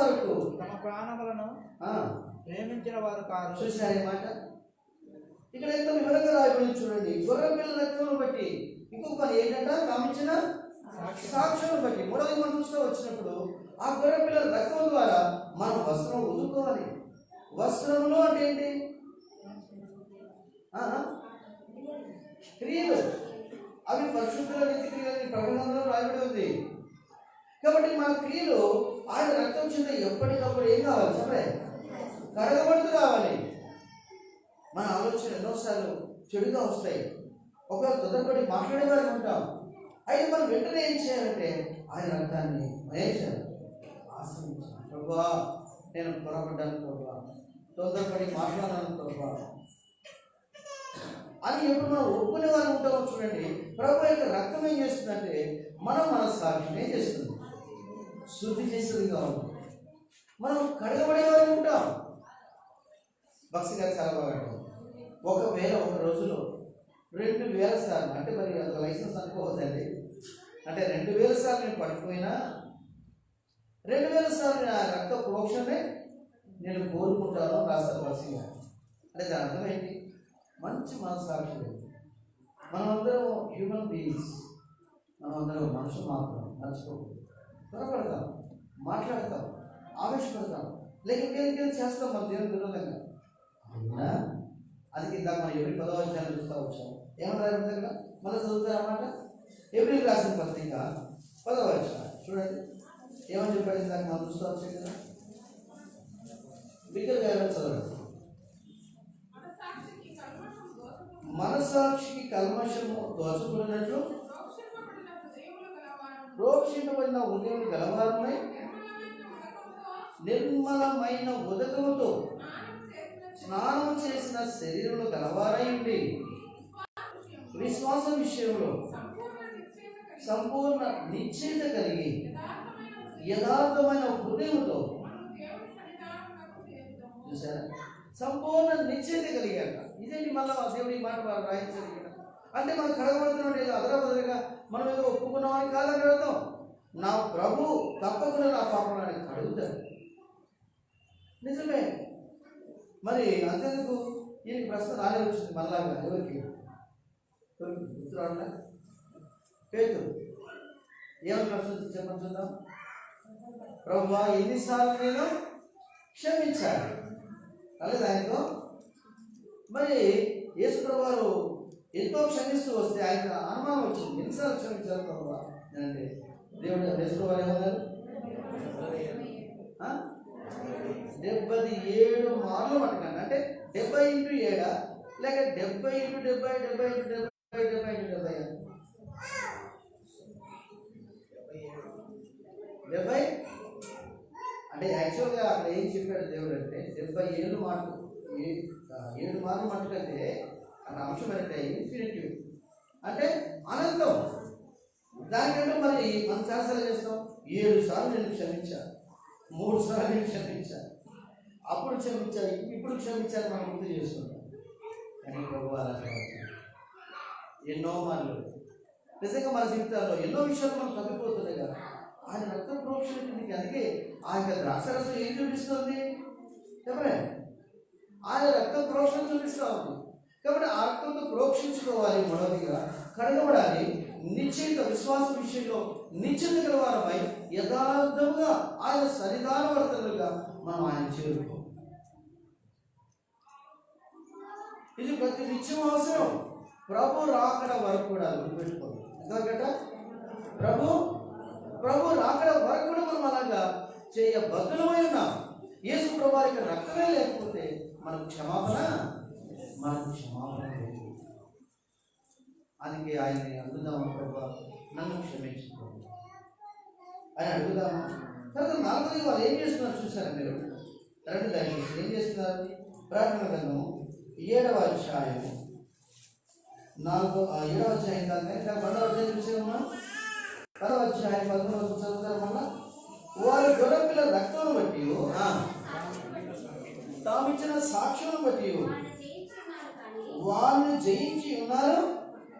వరకు తమ ప్రాణములను ప్రేమించిన వారు కాదు. చూసారు ఈ మాట? ఇక్కడ ఎంత వివరంగా రాయబడింది చూడండి. గొర్రె పిల్ల రక్తమును బట్టి. ఇంకొక పని ఏంటంట? తామిచ్చిన సాక్ష్యం బట్టి. మూడవది మనం చూస్తూ వచ్చినప్పుడు ఆ గొర్రె పిల్లల రక్తం ద్వారా మనం వస్త్రం ఉదుకోవాలి. వస్త్రములు అంటే ఏంటి? క్రియలు. అవి పరిశుద్ధుల నీతి క్రియలని ప్రకటనలో రాయబడి ఉంది. కాబట్టి మన క్రియలు ఆయన రక్తం చెంద ఎప్పటికప్పుడు ఏం కావాలి? సరే, కడగబడుతూ రావాలి. మన ఆలోచన ఎన్నోసార్లు చెడుగా వస్తాయి. ఒకవేళ తొందరపడి మాట్లాడేవారు ఉంటాం. అయితే మనం వెంటనే ఏం చేయాలంటే ఆయన రక్తాన్ని ఏం చేయాలి? ఆశ్రయించాలి. ప్రభువా, నేను పొరపడ్డాను ప్రభువా, తొందరపడి మాట్లాడాను ప్రభువా అని ఎప్పుడు మనం ఒప్పుకునే వారు ఉంటామో చూడండి. ప్రభు యొక్క రక్తం ఏం చేస్తుందంటే మన సాక్షిని ఏం చేస్తుంది? శుద్ధి చేస్తుంది కావాలి. మనం కడగబడేవారు ఉంటాం. భక్తి గారు చాలా బాగా ఒకవేళ ఒక రోజులో 2000 సార్లు, అంటే మరి అది లైసెన్స్ అనుకోవద్దండి, అంటే 2000 సార్లు నేను పడిపోయినా 2000 సార్లు నా రక్త ప్రోక్షణే నేను కోరుకుంటాను రాస్తారు భక్తి గారు. అంటే దాని అర్థం ఏంటి? మంచి మనస్సాక్షి. మనమందరం హ్యూమన్ బీయింగ్స్, మనమందరం మనుషులు మాత్రం. మర్చిపోకూడదు. త్వరపడతాం, మాట్లాడతాం, ఆవేశపడతాం, లేక ఇంకేం చేస్తాం మన దేవుని విరోధంగా. అవునా? అది కింద మనం ఎవరి 10వ అధ్యాయం చూస్తూ వచ్చాము. ఏమన్నా దగ్గర మళ్ళీ చదువుతారు అన్నమాట. ఏప్రిల్ రాసిన పత్రిక 10వ అధ్యాయం చూడండి ఏమని చెప్పాడు దాన్ని మనం చూసుకోవచ్చు కదా. బిగ్గరగా చదవండి. మనసాక్షికి కల్మషము దోచుకున్నట్లు ప్రోక్షింపబడిన హృదయములు గలవారమై నిర్మలమైన ఉదకముతో స్నానం చేసిన శరీరంలో గలవారై ఉండి విశ్వాస విషయంలో సంపూర్ణ నిశ్చయిత కలిగి యథార్థమైన హృదయంతో చూసారా, సంపూర్ణ నిశ్చయిత కలిగాక. ఇదేంటి మళ్ళా దేవుడి మాట రాయించారు అంటే మనం కడగబడుతున్నాం ఏదో అదరబదరగా మనం ఏదో ఒప్పుకున్నామని కాదని అర్థం. నా ప్రభు తప్పకుండా నా పాపనాన్ని కడుగుతాడు. నిజమే. మరి అంతేందుకు ఈయనకి ప్రశ్న రానే వచ్చింది మళ్ళాగా. ఎవరికి గుర్తురాడా? పేతురు ఏమని ప్రశ్న చెప్పని చూద్దాం. ప్రభువా ఎన్నిసార్లు నేను క్షమించాలి అలాగే ఆయనతో. మరి యేసు ప్రభు వారు ఎంతో క్షమిస్తూ వస్తే ఆయన అనుమానం వచ్చింది, ఎన్నిసార్లు క్షమించాలి ప్రభువా అంటే దేవుడు యేసు ప్రభు వారు ఏమన్నారు? 77 మార్లు పట్టుకండి. అంటే 70 x 7 లేక 70 x 70 70 x 70 70 x 70 అంటే యాక్చువల్గా అక్కడ ఏం చెప్పాడు దేవుడు అంటే 77 మాటలు 7 మార్లు మట్టుకంటే అక్కడ అంశం అంటే ఇన్ఫినిటివ్ అంటే అనంతం. దానికంటే మరి మనం చాలాసార్లు చేస్తాం. 7 సార్లు నేను క్షమించాను, 3 సార్లు నేను క్షమించాను, అప్పుడు క్షమించాలి, ఇప్పుడు క్షమించాలి మనం గుర్తు చేసుకుంటాం. కానీ ప్రభు అలా ఎన్నో మార్లు నిజంగా మన జీవితాల్లో ఎన్నో విషయాలు మనం తప్పిపోతున్నాయి కదా. ఆయన రక్త ప్రోక్షణ కిందకి. అందుకే ఆయన ద్రాక్షరసం ఏం చూపిస్తుంది చెప్పలే, ఆయన రక్త ప్రోక్షణ చూపిస్తూ ఉంది. కాబట్టి ఆ రక్తంతో ప్రోక్షించుకోవాలి, మొదటిగా కడగబడాలి, నిశ్చయిత విశ్వాస విషయంలో నిశ్చిత గలవారమై యథార్థంగా ఆయన సన్నిధానవర్తనులుగా మనం ఆయన చేరుకో. ఇది ప్రతి నిత్యం అవసరం. ప్రభు రాకడ వరకు కూడా గుర్తుపెట్టుకోండి. ఎందుకంటే ప్రభు రాకడ వరకు కూడా మనం అలాగా చేయబద్ధమై ఉన్నాం. యేసు ప్రభు వారికి రక్తమే లేకపోతే మనకు క్షమాపణ లేదు. అందుకే ఆయన్ని అడుగుదాము, ప్రభు నన్ను క్షమించుకోండి అని అడుగుదాము. తర్వాత 4వ వాళ్ళు ఏం చేస్తున్నారు చూసారా మీరు? 2 దయచేసి ఏం చేస్తున్నారు? ప్రార్థన గ్రంథము 7వ అధ్యాయము 7వ అధ్యాయం కాదు కానీ 12వ అధ్యాయం చూసేమన్నా 10వ అధ్యాయం 11వ చదువుతారు. మళ్ళా వారి గొర్రెపిల్ల రక్తం బట్టి తామిచ్చిన సాక్ష్యం బట్టి వారిని జయించి ఉన్నారు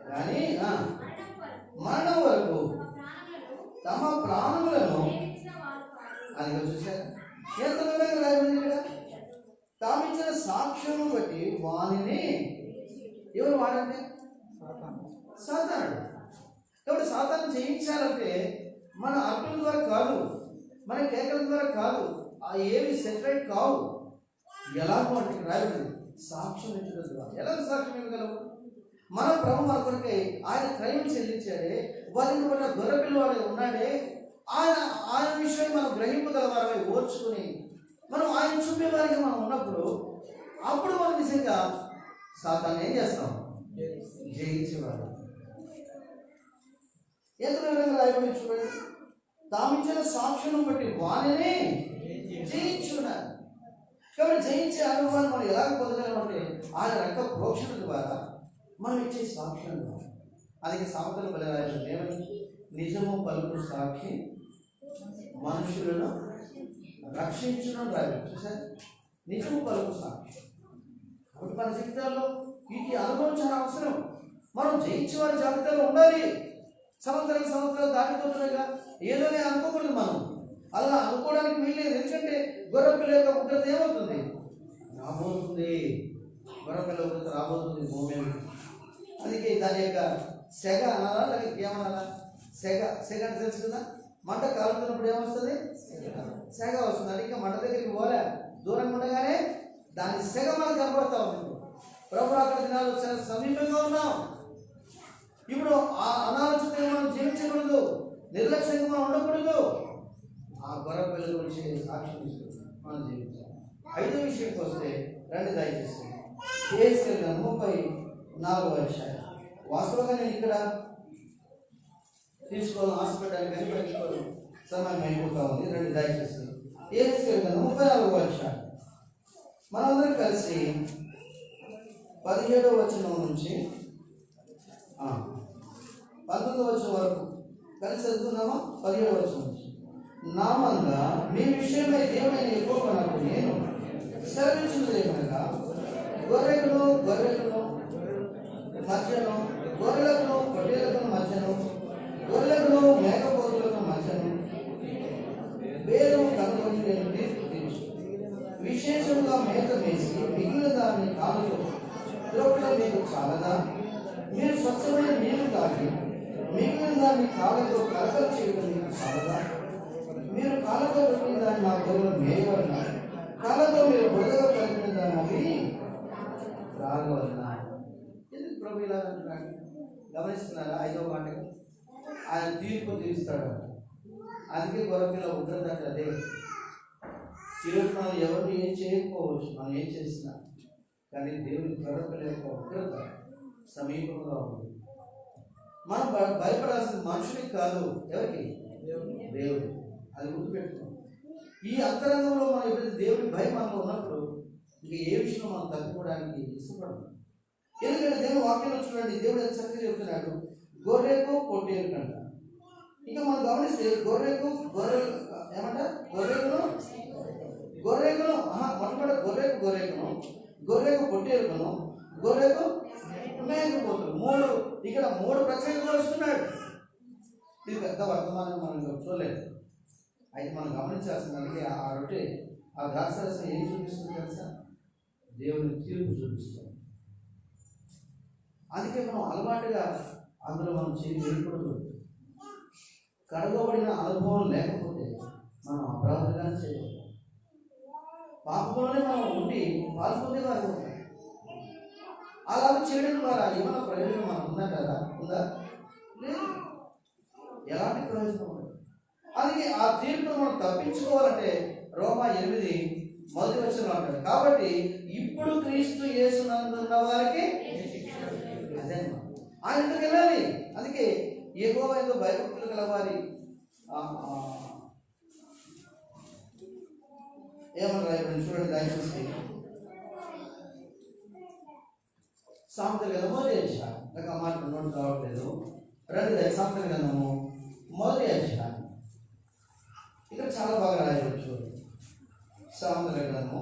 కానీ మరణం వరకు తమ ప్రాణములను అది చూసారు. ఎంత విధంగా రాయబడింది ఇక్కడ? తామిచ్చిన సాక్ష్యం బట్టి వారిని ఎవరు వాడంటే సాతానుడు. కాబట్టి సాతాను జయించాలంటే మన అర్పణ ద్వారా కాదు, మన కేకల ద్వారా కాదు, ఆ ఏవి సెపరేట్ కావు. ఎలాగో అంటే రాయబడింది సాక్ష్యం ఇచ్చడం ద్వారా. ఎలా సాక్ష్యం ఇవ్వగలవు? మన ప్రభు మన కొరకై ఆయన క్రయం చెల్లించాడే, వారిని మన గొర్రెపిల్లవాడు ఉన్నాడే, ఆయన విషయాన్ని మనం గ్రహింపగల వారమై ఓర్చుకుని మనం ఆయన చూపేవారికి మనం ఉన్నప్పుడు అప్పుడు మనం నిజంగా సాతాన్ని ఏం చేస్తాం? జయించేవాడు. ఎంత విధంగా రాయబడి చూడండి. తామిచ్చిన సాక్ష్యం బట్టి వారిని జయించున్నారు. కాబట్టి జయించే అనుభవాన్ని మనం ఎలాగ పొందగలమంటే ఆయన రక్త ప్రోక్షణ ద్వారా, మనం ఇచ్చే సాక్ష్యం ద్వారా. అందుకే సామెతలు బలి రాయబడింది ఏమని? నిజము పలుకు సాక్షి మనుషులను రక్షించడం రాయబడింది. చూసారు? నిజము పలుకు సాక్షి. కాబట్టి మన జీవితాల్లో వీటి అనుభవం చాలా అవసరం. మనం జయించే వారి జాబితాలో ఉండాలి. సంవత్సరాలు దాటిపోతున్నాయిగా ఏదోనే అనుకోకూడదు. మనం అలా అనుకోవడానికి వీల్లేదు. ఎందుకంటే గొర్రెపిల్ల యొక్క ఉగ్రత ఏమవుతుంది? రాబోతుంది. గొర్రెపిల్ల ఉగ్రత రాబోతుంది భూమి. అందుకే దాని యొక్క సెగ అనాలా లేక ఏమనాలా? సెగ అంటే తెలుసు కదా, మంట కాలుతున్నప్పుడు ఏమొస్తుంది? సెగ వస్తుంది. అది ఇంకా మంట దగ్గరికి పోలే, దూరంగా ఉండగానే దాని సెగ మనకు కనపడతా ఉంది. ప్రభు అక్కడ దినాలు చాలా సమీపంగా ఉన్నాం. ఇప్పుడు ఆ అనాలోచితంగా మనం జీవించకూడదు, నిర్లక్ష్యంగా మనం ఉండకూడదు. ఆ గొర్రె పిల్ల గురించి సాక్ష్యం ఇస్తుంది మనం జీవించాలి. 5వ విషయంకి వస్తే రండి దయచేసి యెహెజ్కేలు గ్రంథం 34వ అధ్యాయం. వాస్తవంగా నేను ఇక్కడ తీసుకోవాలని ఆశపడ్డానికి కనిపెట్టుకోవాలి, సమయం అయిపోతా ఉంది. రండి దయచేసి యెహెజ్కేలు గ్రంథం 34వ అధ్యాయం. మనందరం కలిసి 17వ వచనం నుంచి 19వ వచనం వరకు కలిసి చదువుతున్నామా? 17వ వచనం నుంచి. నామంగా మీ విషయమై దేవుడైన యెహోవా నాకు నేను సెలవిచ్చినదేమనగా, గొర్రెలను మధ్యను, గొర్రెలను పొట్టేళ్లకు మధ్యను, గొర్రెలను మేకపోతులకు మధ్యను వేరు కనుగొని నేను తీర్పు తీర్చు. విశేషంగా మేత వేసి మిగిలిన దాన్ని కాలుతో త్రొక్కడం మీకు చాలదా? మీరు స్వచ్ఛమైన నీళ్లు తాగి మిగిలిన దాన్ని కాళ్ళతో కలకలు చేయడం మీకు చాలదా? మీరు కాళ్ళతో పెట్టిన దాన్ని నా గొర్రెలు మేయవలన, కాళ్ళతో మీరు బురదగా కలిపిన దాన్ని అవి రాగవలన. ఎందుకు ప్రభు ఇలా అంటున్నాడు? గమనిస్తున్నారా? 5వ మాట, ఆయన తీర్పు తీరుస్తాడు. అందుకే గొర్రెపిల్ల ఉగ్రత అదే. ఈరోజు మనం ఎవరిని ఏం చేయకపోవచ్చు, మనం ఏం చేసినా, కానీ దేవుని గొర్రెపిల్ల యొక్క ఉగ్రత సమీపంగా ఉంది. మనం భయపడాల్సిన మనుషునికి కాదు, ఎవరికి? దేవుడు. అది గుర్తుపెట్టుకోం. ఈ అంతరంగంలో మనం ఎప్పుడైతే దేవుడి భయం మనలో ఉన్నప్పుడు ఇంక ఏ విషయంలో మనం తగ్గిపోవడానికి ఇష్టపడము. ఎందుకంటే దేవుడు వాక్యంలో చూడండి, దేవుడు ఎంత చక్కగా చెప్తున్నాడు, గొర్రెకు పొట్టేలు కంట. ఇంకా మనం గమనిస్తే గొర్రెకు ఏమంటారు? గొర్రెకును మొట్టమొదటి గొర్రెకు పొట్టేలుకును, గొర్రెకు మేకపోతులు. 3 ప్రత్యేకంగా వస్తున్నాడు. ఇది పెద్ద వర్తమానం మనం చూడలేదు. అయితే మనం గమనించాల్సిందంటే ఆ రొట్టె, ఆ ద్రాక్షరసం ఏం చూపిస్తుంది తెలుసా? దేవుని తీర్పు చూపిస్తుంది. అందుకే మనం అలవాటుగా అందులో మనం చేయకూడదు. కడగబడిన అనుభవం లేకపోతే మనం అపరాధంగానే చేయకూడదు. పాపంలోనే మనం ఉండి పాల్పొందే వారు ఉంటాం. అలా చేయడం ద్వారా ఏమైనా ప్రయోజనం మనం ఉందా కదా? ఉందా? లేదు. ఎలాంటి ప్రయోజనం ఉండదు. అందుకే ఆ తీర్పును మనం తప్పించుకోవాలంటే రోమా 8:1 అంటాడు, కాబట్టి ఇప్పుడు క్రీస్తు యేసునందున్న వారికి అదే ఆయన ఎందుకు వెళ్ళాలి. అందుకే యెహోవా యందు భయభక్తులు గలవారి ఏమన్నా ఇప్పుడు చూడండి, దయచేసి సామెతల గ్రంథం 1వ అధ్యాయం. నాకు ఆ మాట నోట్ రావట్లేదు. రండి సామెతల గ్రంథము 1వ అధ్యాయం. ఇక్కడ చాలా బాగా రాయవచ్చు. సామెతల గ్రంథం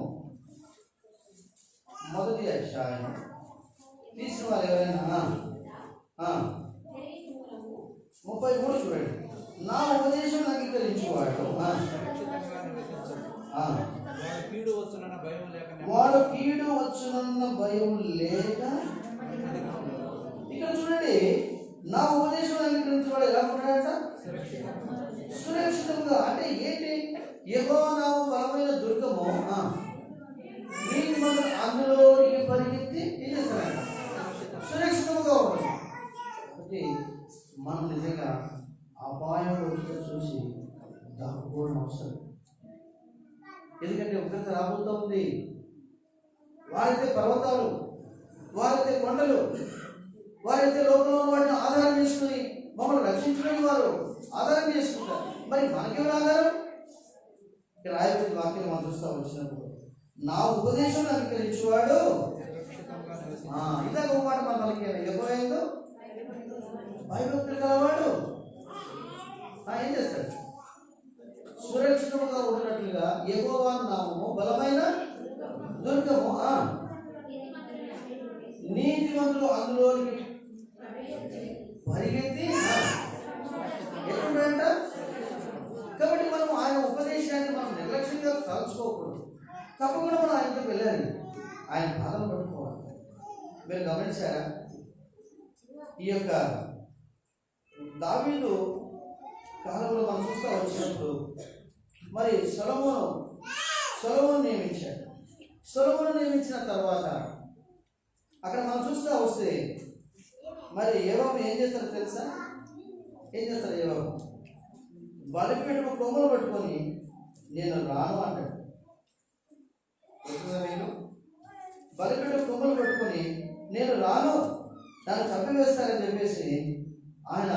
1వ అధ్యాయం తీసిన వారు ఎవరైనా 33 చూడండి. నా ఉపదేశం అంగీకరించేవాడు వాడు కీడు వచ్చునన్న భయం లేక. ఇక్కడ చూడండి, నా ఉపదేశం అంగీకరించేవాడు ఎలా ఉంటాడంట? సురక్షితంగా. అంటే ఏంటి? యెహోవా నామము బలమైన దుర్గము, నీతి మంత్రులు అందులోనికి పరిగెత్తి ఏం చేస్తారంట? సురక్షితంగా ఉంటుంది. అంటే మనం నిజంగా అపాయం వచ్చి చూసి దాక్కోవడం అవసరం. ఎందుకంటే ఉగ్రత రాబోతూ ఉంది. వారైతే పర్వతాలు, వారైతే కొండలు, వారైతే లోకంలో వాటిని ఆధారం చేసుకుని మమ్మల్ని రక్షించడానికి వారు ఆధారం చేసుకుంటారు. మరి మనకేమైనా ఆధారం? ఇక్కడ రాయబడిన వాక్యం మనం చూస్తూ వచ్చినప్పుడు, నా ఉపదేశం అంగీకరించేవాడు ఇందాక ఒక మాట మనకి ఎక్కువైందో భయభక్తులు గలవాడు ఏం చేస్తాడు? సురక్షితంగా ఉన్నట్లుగా యెహోవా నామము బలమైన దుర్గము, నీతిమంతులు అందులోనికి పరిగెత్తి ఎక్కడంట. కాబట్టి మనం ఆయన ఉపదేశాన్ని మనం నిర్లక్ష్యంగా తలుచుకోకూడదు. తప్పకుండా మనం ఆయనతో వెళ్ళాలి, ఆయన పాదం పట్టుకోవాలి. మీరు గమనించారా? ఈ యొక్క దావీదు కాలంలో మనం చూస్తూ వచ్చినప్పుడు మరి సొలొమోను నియమించాడు. సొలొమోను నియమించిన తర్వాత అక్కడ మనం చూస్తూ వస్తే మరి యోవాబు ఏం చేస్తారో తెలుసా? ఏం చేస్తారు యోవాబు? బలిపీఠం కొమ్మలు పట్టుకొని నేను రాను అంటాడు. నేను బలిపీఠం కొమ్మలు పట్టుకొని నేను రాను, నన్ను చంపివేస్తానని చెప్పేసి ఆయన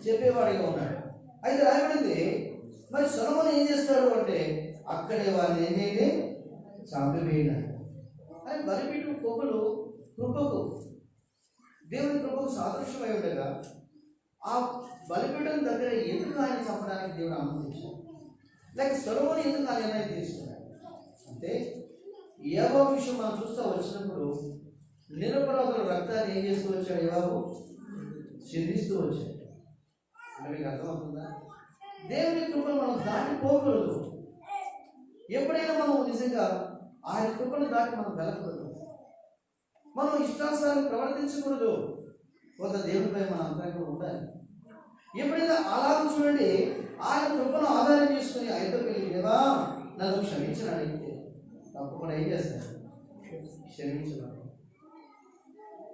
చెప్పేవాడిగా ఉన్నాడు. అయితే రాయబడింది, మరి సొలొమోను ఏం చేస్తాడు అంటే అక్కడే వారిని ఏం చేయండి, చంపివేయనాడు. అని బలిపీఠం కొమ్మలు కృపకు, దేవుని కృపకు సాదృశ్యమై ఉండగా ఆ బలిపీఠం దగ్గర ఎందుకు ఆయన చంపడానికి దేవుడు అనుమతించాడు, లేక సొలొమోను ఎందుకు ఆ నిర్ణయం తీసుకున్నాడు అంటే యోవాబు విషయం మనం చూస్తూ వచ్చినప్పుడు నిరపరాధుల రక్తాన్ని ఏం చేస్తూ వచ్చాడు యోవాబు? చిందిస్తూ వచ్చాడు. అంటే మీకు అర్థమవుతుందా? దేవుని కృపను మనం దాటిపోకూడదు. ఎప్పుడైనా మనం నిజంగా ఆయన కృపను దాటి మనం వెళ్ళకూడదు. మనం ఇష్టానుసారం ప్రవర్తించకూడదు. కొంత దేవునిపై మన అంతరంగా ఉండాలి. ఎప్పుడైనా అలాగ చూడండి, ఆయన కృపను ఆధారం చేసుకుని ఆయనతో వెళ్ళి దేవా నన్ను క్షమించని అడిగితే తప్పకుండా ఏం చేస్తాడు? క్షమించడం.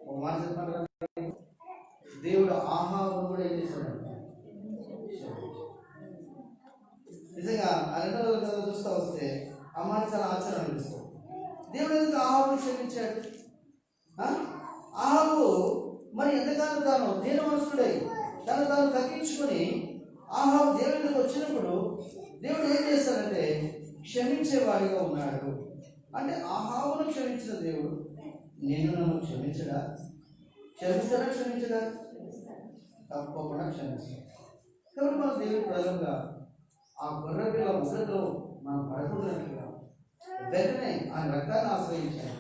ఒక మాట చెప్పంటారా? దేవుడు ఆహారం కూడా ఏం చేశాడు? నిజంగా ఆ 2వ కథ చూస్తూ వస్తే ఆ మాట చాలా ఆశ్చర్యం అనిపిస్తుంది. దేవుడు ఎందుకు ఆహారం క్షమించాడు? ఆహాబు మరి ఎంతకాలం తాను దీన మనసుడై తను తాను తగ్గించుకొని ఆహాబు దేవుడికి వచ్చినప్పుడు దేవుడు ఏం చేస్తాడంటే క్షమించేవాడిగా ఉన్నాడు. అంటే ఆహాబును క్షమించిన దేవుడు నిన్ను నన్ను క్షమించడా? క్షమించడా? క్షమించడా? తప్పకుండా క్షమించాడు. కాబట్టి మన దేవుడి ప్రజలుగా ఆ గొర్రెపిల్ల ఉగ్రతలో మనం పడకూడనట్లుగా వెంటనే ఆయన రక్తాన్ని ఆశ్రయించాలి.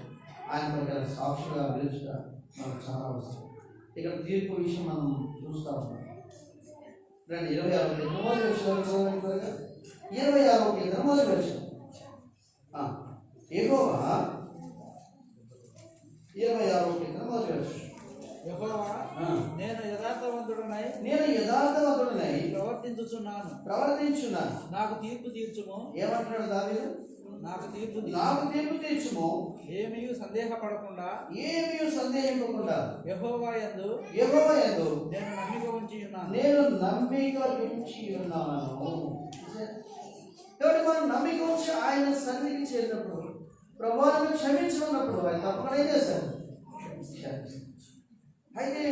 ఆయన దగ్గర సాక్షులుగా పిలుచుగా మనకు చాలా అవసరం. ఇక్కడ తీర్పు విషయం మనం చూస్తూ ఉన్నాం. 26వ కీర్తన మొదటి వచనం, 26వ కీర్తన మొదటి వచనం. యెహోవా 26వ కీర్తన మొదటి వచనం. యెహోవా నేను యథార్థవంతుడనై ప్రవర్తించుచున్నాను. నాకు తీర్పు తీర్చుము. ఏమంటున్నాడు దావీదు? నాకు తీర్పు తీర్చుము. ఏమీ సందేహపడకుండా యెహోవా యందు నేను నమ్మిక ఉంచి ఉన్నాను. కాబట్టి మనం నమ్మిక ఉంచి ఆయన సన్నిధికి చేరినప్పుడు, ప్రభువును క్షమించుకున్నప్పుడు ఆయన తప్పకుండా ఏం చేశాడు? అయితే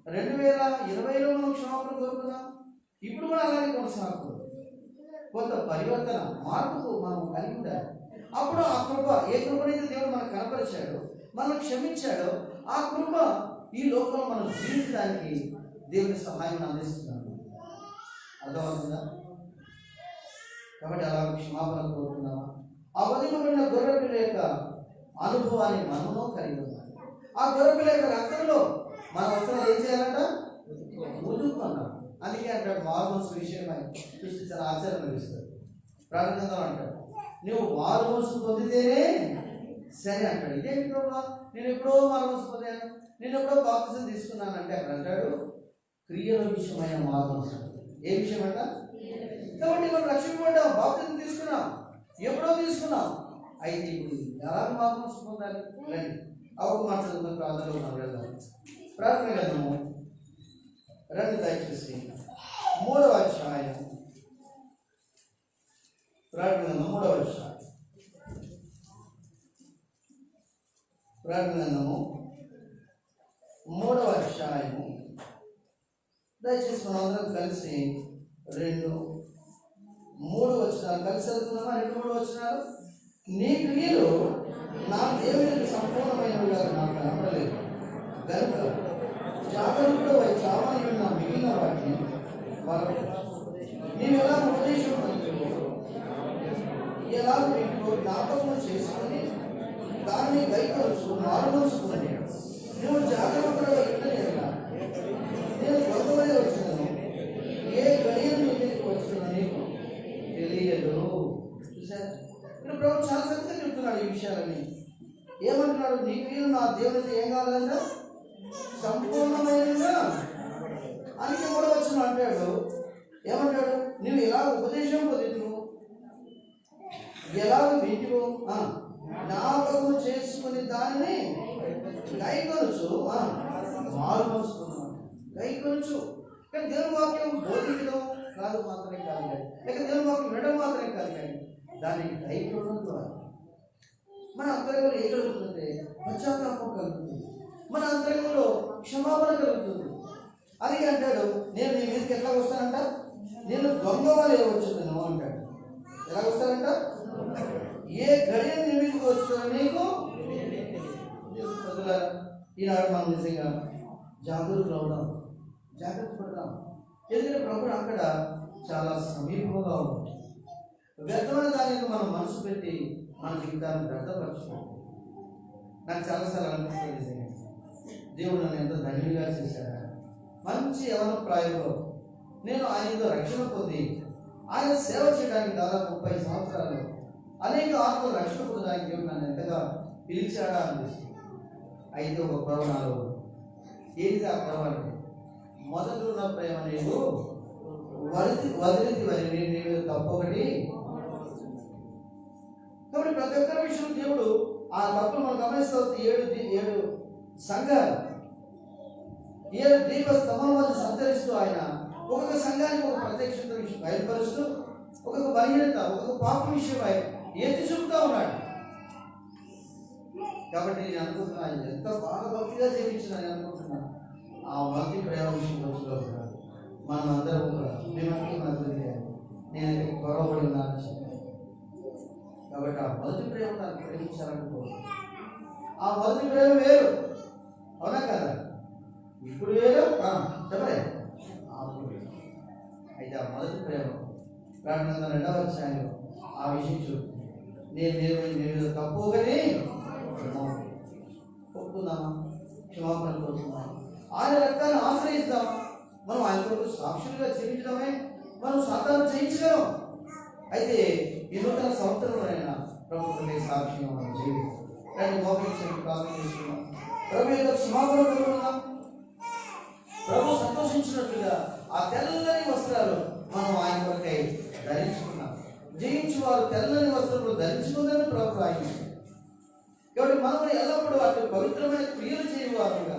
2020లో మనం క్షమాపణ కోరుకున్నాం. ఇప్పుడు కూడా అలాగే కొనసాగకూడదు. కొంత పరివర్తన, మార్పుకు మనం కలిగి ఉండాలి. అప్పుడు ఆ కృప, ఏ కృపనైతే దేవుడు మనకు కనపరిచాడో, మనం క్షమించాడో, ఆ కృప ఈ లోకంలో మనం జీవించడానికి దేవుని సహాయం అందిస్తున్నాడు. అర్థమవుతుందా? కాబట్టి అలా క్షమాపణ కోరుకున్నామా? ఆ వదిలిపడిన గొర్రెపిల్ల యొక్క అనుభవాన్ని మనము కలిగి ఉండాలి. ఆ గొర్రెపిల్ల యొక్క రక్తంలో మన వస్త్రాలు ఏం చేయాలంట? ఉదుకున్నాం. అందుకే అంటాడు మారుమనసు విషయమై చూస్తే చాలా ఆశ్చర్యం అనిపిస్తుంది. ప్రార్థనలో అంటాడు, నువ్వు మారుమనసు పొందితేనే సరే అంటాడు. ఇదేంటి ప్రభా, నేను ఎప్పుడో మారుమనసు పొందాను, నేను ఎప్పుడో బాప్తిజం తీసుకున్నాను అంటే అక్కడ అంటాడు క్రియల విషయమైన మారుమనసు. ఏ విషయం అంట? కాబట్టి మనం రక్షింపబడ్డాం, బాప్తిజం తీసుకున్నాం, ఎప్పుడో తీసుకున్నాం. అయితే ఇప్పుడు ఎలా మారుమనసు పొందాలి? రండి ఒక మాట చదువుకున్న ప్రార్థనలో మనం వెళ్దాం. ప్రార్థన గ్రంథము రండి దయచేసి 3వ అధ్యాయం. ప్రార్థన గ్రంథము 3వ అధ్యాయం. ప్రార్థన గ్రంథము 3వ అధ్యాయము. దయచేసి మనం అందరం కలిసి 2-3 వచనాలు కలిసి చదువుతున్నామా? 2-3 వచనాలు. నీ క్రియలు నా దేవునికి సంపూర్ణమైనవిగా నాకు కనపడలేదు కనుక జాగ్రత్తగా చావని ఉన్న మిగిలిన వాటిని నీవు ఎలా ఉపదేశం ఎలా మీకు జ్ఞాపకం చేసుకుని దాన్ని గైకొనచ్చు మారుమోసుకుని నువ్వు జాగ్రత్తగా ఉండలేదా? నేను గొప్పగా వచ్చినాను, ఏ గడియలు నీకు వచ్చినా నీకు తెలియదు. చూసారా? ఇప్పుడు ప్రభు చాలా చక్కగా చెప్తున్నాడు ఈ విషయాలని. ఏమంటున్నాడు? నీ క్రియలు నా దేవుడికి ఏం కావాలంట? సంపూర్ణమైనగా. అందుకే కూడా వచ్చిన అంటాడు, ఏమంటాడు? నువ్వు ఎలా ఉపదేశం పొందుతువు, ఎలా వింటువు, జ్ఞాపకం చేసుకుని దానిని గైకొనచ్చు మారుమోసుకున్నావు. గైకొనొచ్చు. కానీ దేవుని వాక్యం బోధించడం కాదు మాత్రమే కాదు కానీ, లేక దేవుని వాక్యం వినడం మాత్రమే కాదు కానీ, దాన్ని గైకొనడం ద్వారా మన అంతరంగంలో ఏం కలుగుతుందంటే పశ్చాత్తాపం కలుగుతుంది, మన అంతరంగంలో క్షమాపణ కలుగుతుంది. అది అంటాడు, నేను నీ మీదకి ఎట్లా వస్తానంట, నేను దొంగ వాళ్ళు వచ్చుతాను అంటాడు. ఎలా వస్తానంట, ఏ గడియ నీ మీదకి వచ్చుతాను నీకు. ఈనాడు మనం నిజంగా జాగ్రత్తలు అవుదాం, జాగ్రత్త పడదాం. ఎందుకంటే ప్రభుడు అక్కడ చాలా సమీపంగా ఉంది. వ్యర్థమైన దానికి మనం మనసు పెట్టి మన జీవితాన్ని వ్యర్థపరచుకోవాలి. నాకు చాలాసార్లు అనిపిస్తుంది నిజంగా, దేవుడు నన్ను ఎంత ధన్యుడిగా చేశాడా. మంచి యవన ప్రాయంలో నేను ఆయనతో రక్షణ పొంది ఆయన సేవ చేయడానికి దాదాపు 30 సంవత్సరాలు అనేక ఆత్మలు రక్షణ పొందడానికి దేవుడు నన్ను ఎంతగా పిలిచాడా అనిపిస్తుంది. అయితే ఒక ప్రవణాలు ఏంటి ఆ ప్రవణం, మొదటి ఉన్న ప్రేమ నేను వదిలింది వరి నేను తప్పొకటి. కాబట్టి ప్రతి ఒక్క విషయం దేవుడు ఆ తప్పులు మనం గమనిస్తూ 7 సంఘాలు 7 దీప స్తంభం మధ్య సంచరిస్తూ ఆయన ఒక్కొక్క సంఘానికి ఒక ప్రత్యక్షత విషయం బయలుపరుస్తూ ఒక్కొక్క బలహీనత ఒక్కొక్క పాప విషయమై ఎత్తి చూపుతూ ఉన్నాడు. కాబట్టి నేను అనుకుంటున్నాను ఎంత బాగా భక్తిగా జీవించిన అనుకుంటున్నాను. ఆ భక్తి ప్రేమ విషయం వచ్చిన మనం అందరం కూడా మేమకి మనకు నేను గొడవపడి ఉన్నాను. కాబట్టి ఆ మొదటి ప్రేమ నాకు ప్రేమించాలనుకోవాలి. ఆ మొదటి ప్రేమ వేరు, అవునా కదా? ఇప్పుడు వేరు చెప్పలే. అయితే ఆ మొదటి ప్రేమ ప్రార్థన 2వ అధ్యాయంలో ఆ విషయం చూస్తుంది. నేను తప్పు కానీ ఒప్పుకుందామా, క్షమాపణ కోరుకుందాం, ఆయన రక్తాన్ని ఆశ్రయిస్తాం. మనం ఆయన కొరకు సాక్షులుగా జీవించడమే మనం సాధారణ చేయించగలం. అయితే ఈ నూతన సంవత్సరంలోనైనా ప్రభుత్వమే సాక్షిగా మనం జీవితం కానీ మోపించడానికి ప్రార్థన చేసుకున్నాం. ప్రభు యొక్క క్షమాపణ కోరుకుందాం. ప్రభు సంతోషించినట్లుగా ఆ తెల్లని వస్త్రాలు మనం ఆయన కొరకై ధరించుకున్నాం. జయించు వారు తెల్లని వస్త్రములు ధరించుకుందని ప్రభు ఆయన. కాబట్టి మనం ఎల్లప్పుడూ అటు పవిత్రమైన క్రియలు చేయవారుగా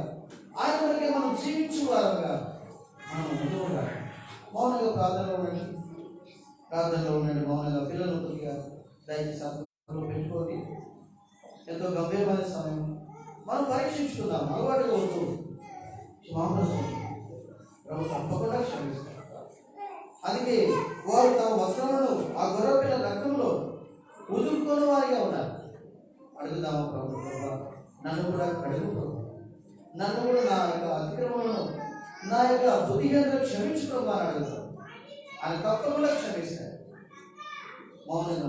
ఆయన కొరకే మనం జీవించువారుగా మనం ముందు ఉండాలి. మౌనంగా ప్రార్థనలో ఉండండి. మౌనంగా పిల్లలు కొద్దిగా దయచేసి అర్థంలో పెట్టుకోండి. ఎంతో గంభీరమైన సమయం మనం పరీక్షించుకుందాం. అలవాటుగా వద్దు, క్షమాపణ ప్రభు తప్పకుండా క్షమిస్తారు. అందుకే వారు తమ వస్త్రములను ఆ గొర్రె పిల్ల రక్తంలో ఉదుకున్న వారిగా ఉన్నారు. అడుగుదామా ప్రభు, నన్ను కూడా కడుగు, నన్ను కూడా నా యొక్క అతిక్రమలను నా యొక్క బుద్ధిహీనతను క్షమించుకోమని అడుగుతాం. ఆయన తప్పకుండా క్షమిస్తాడు. మౌనంగా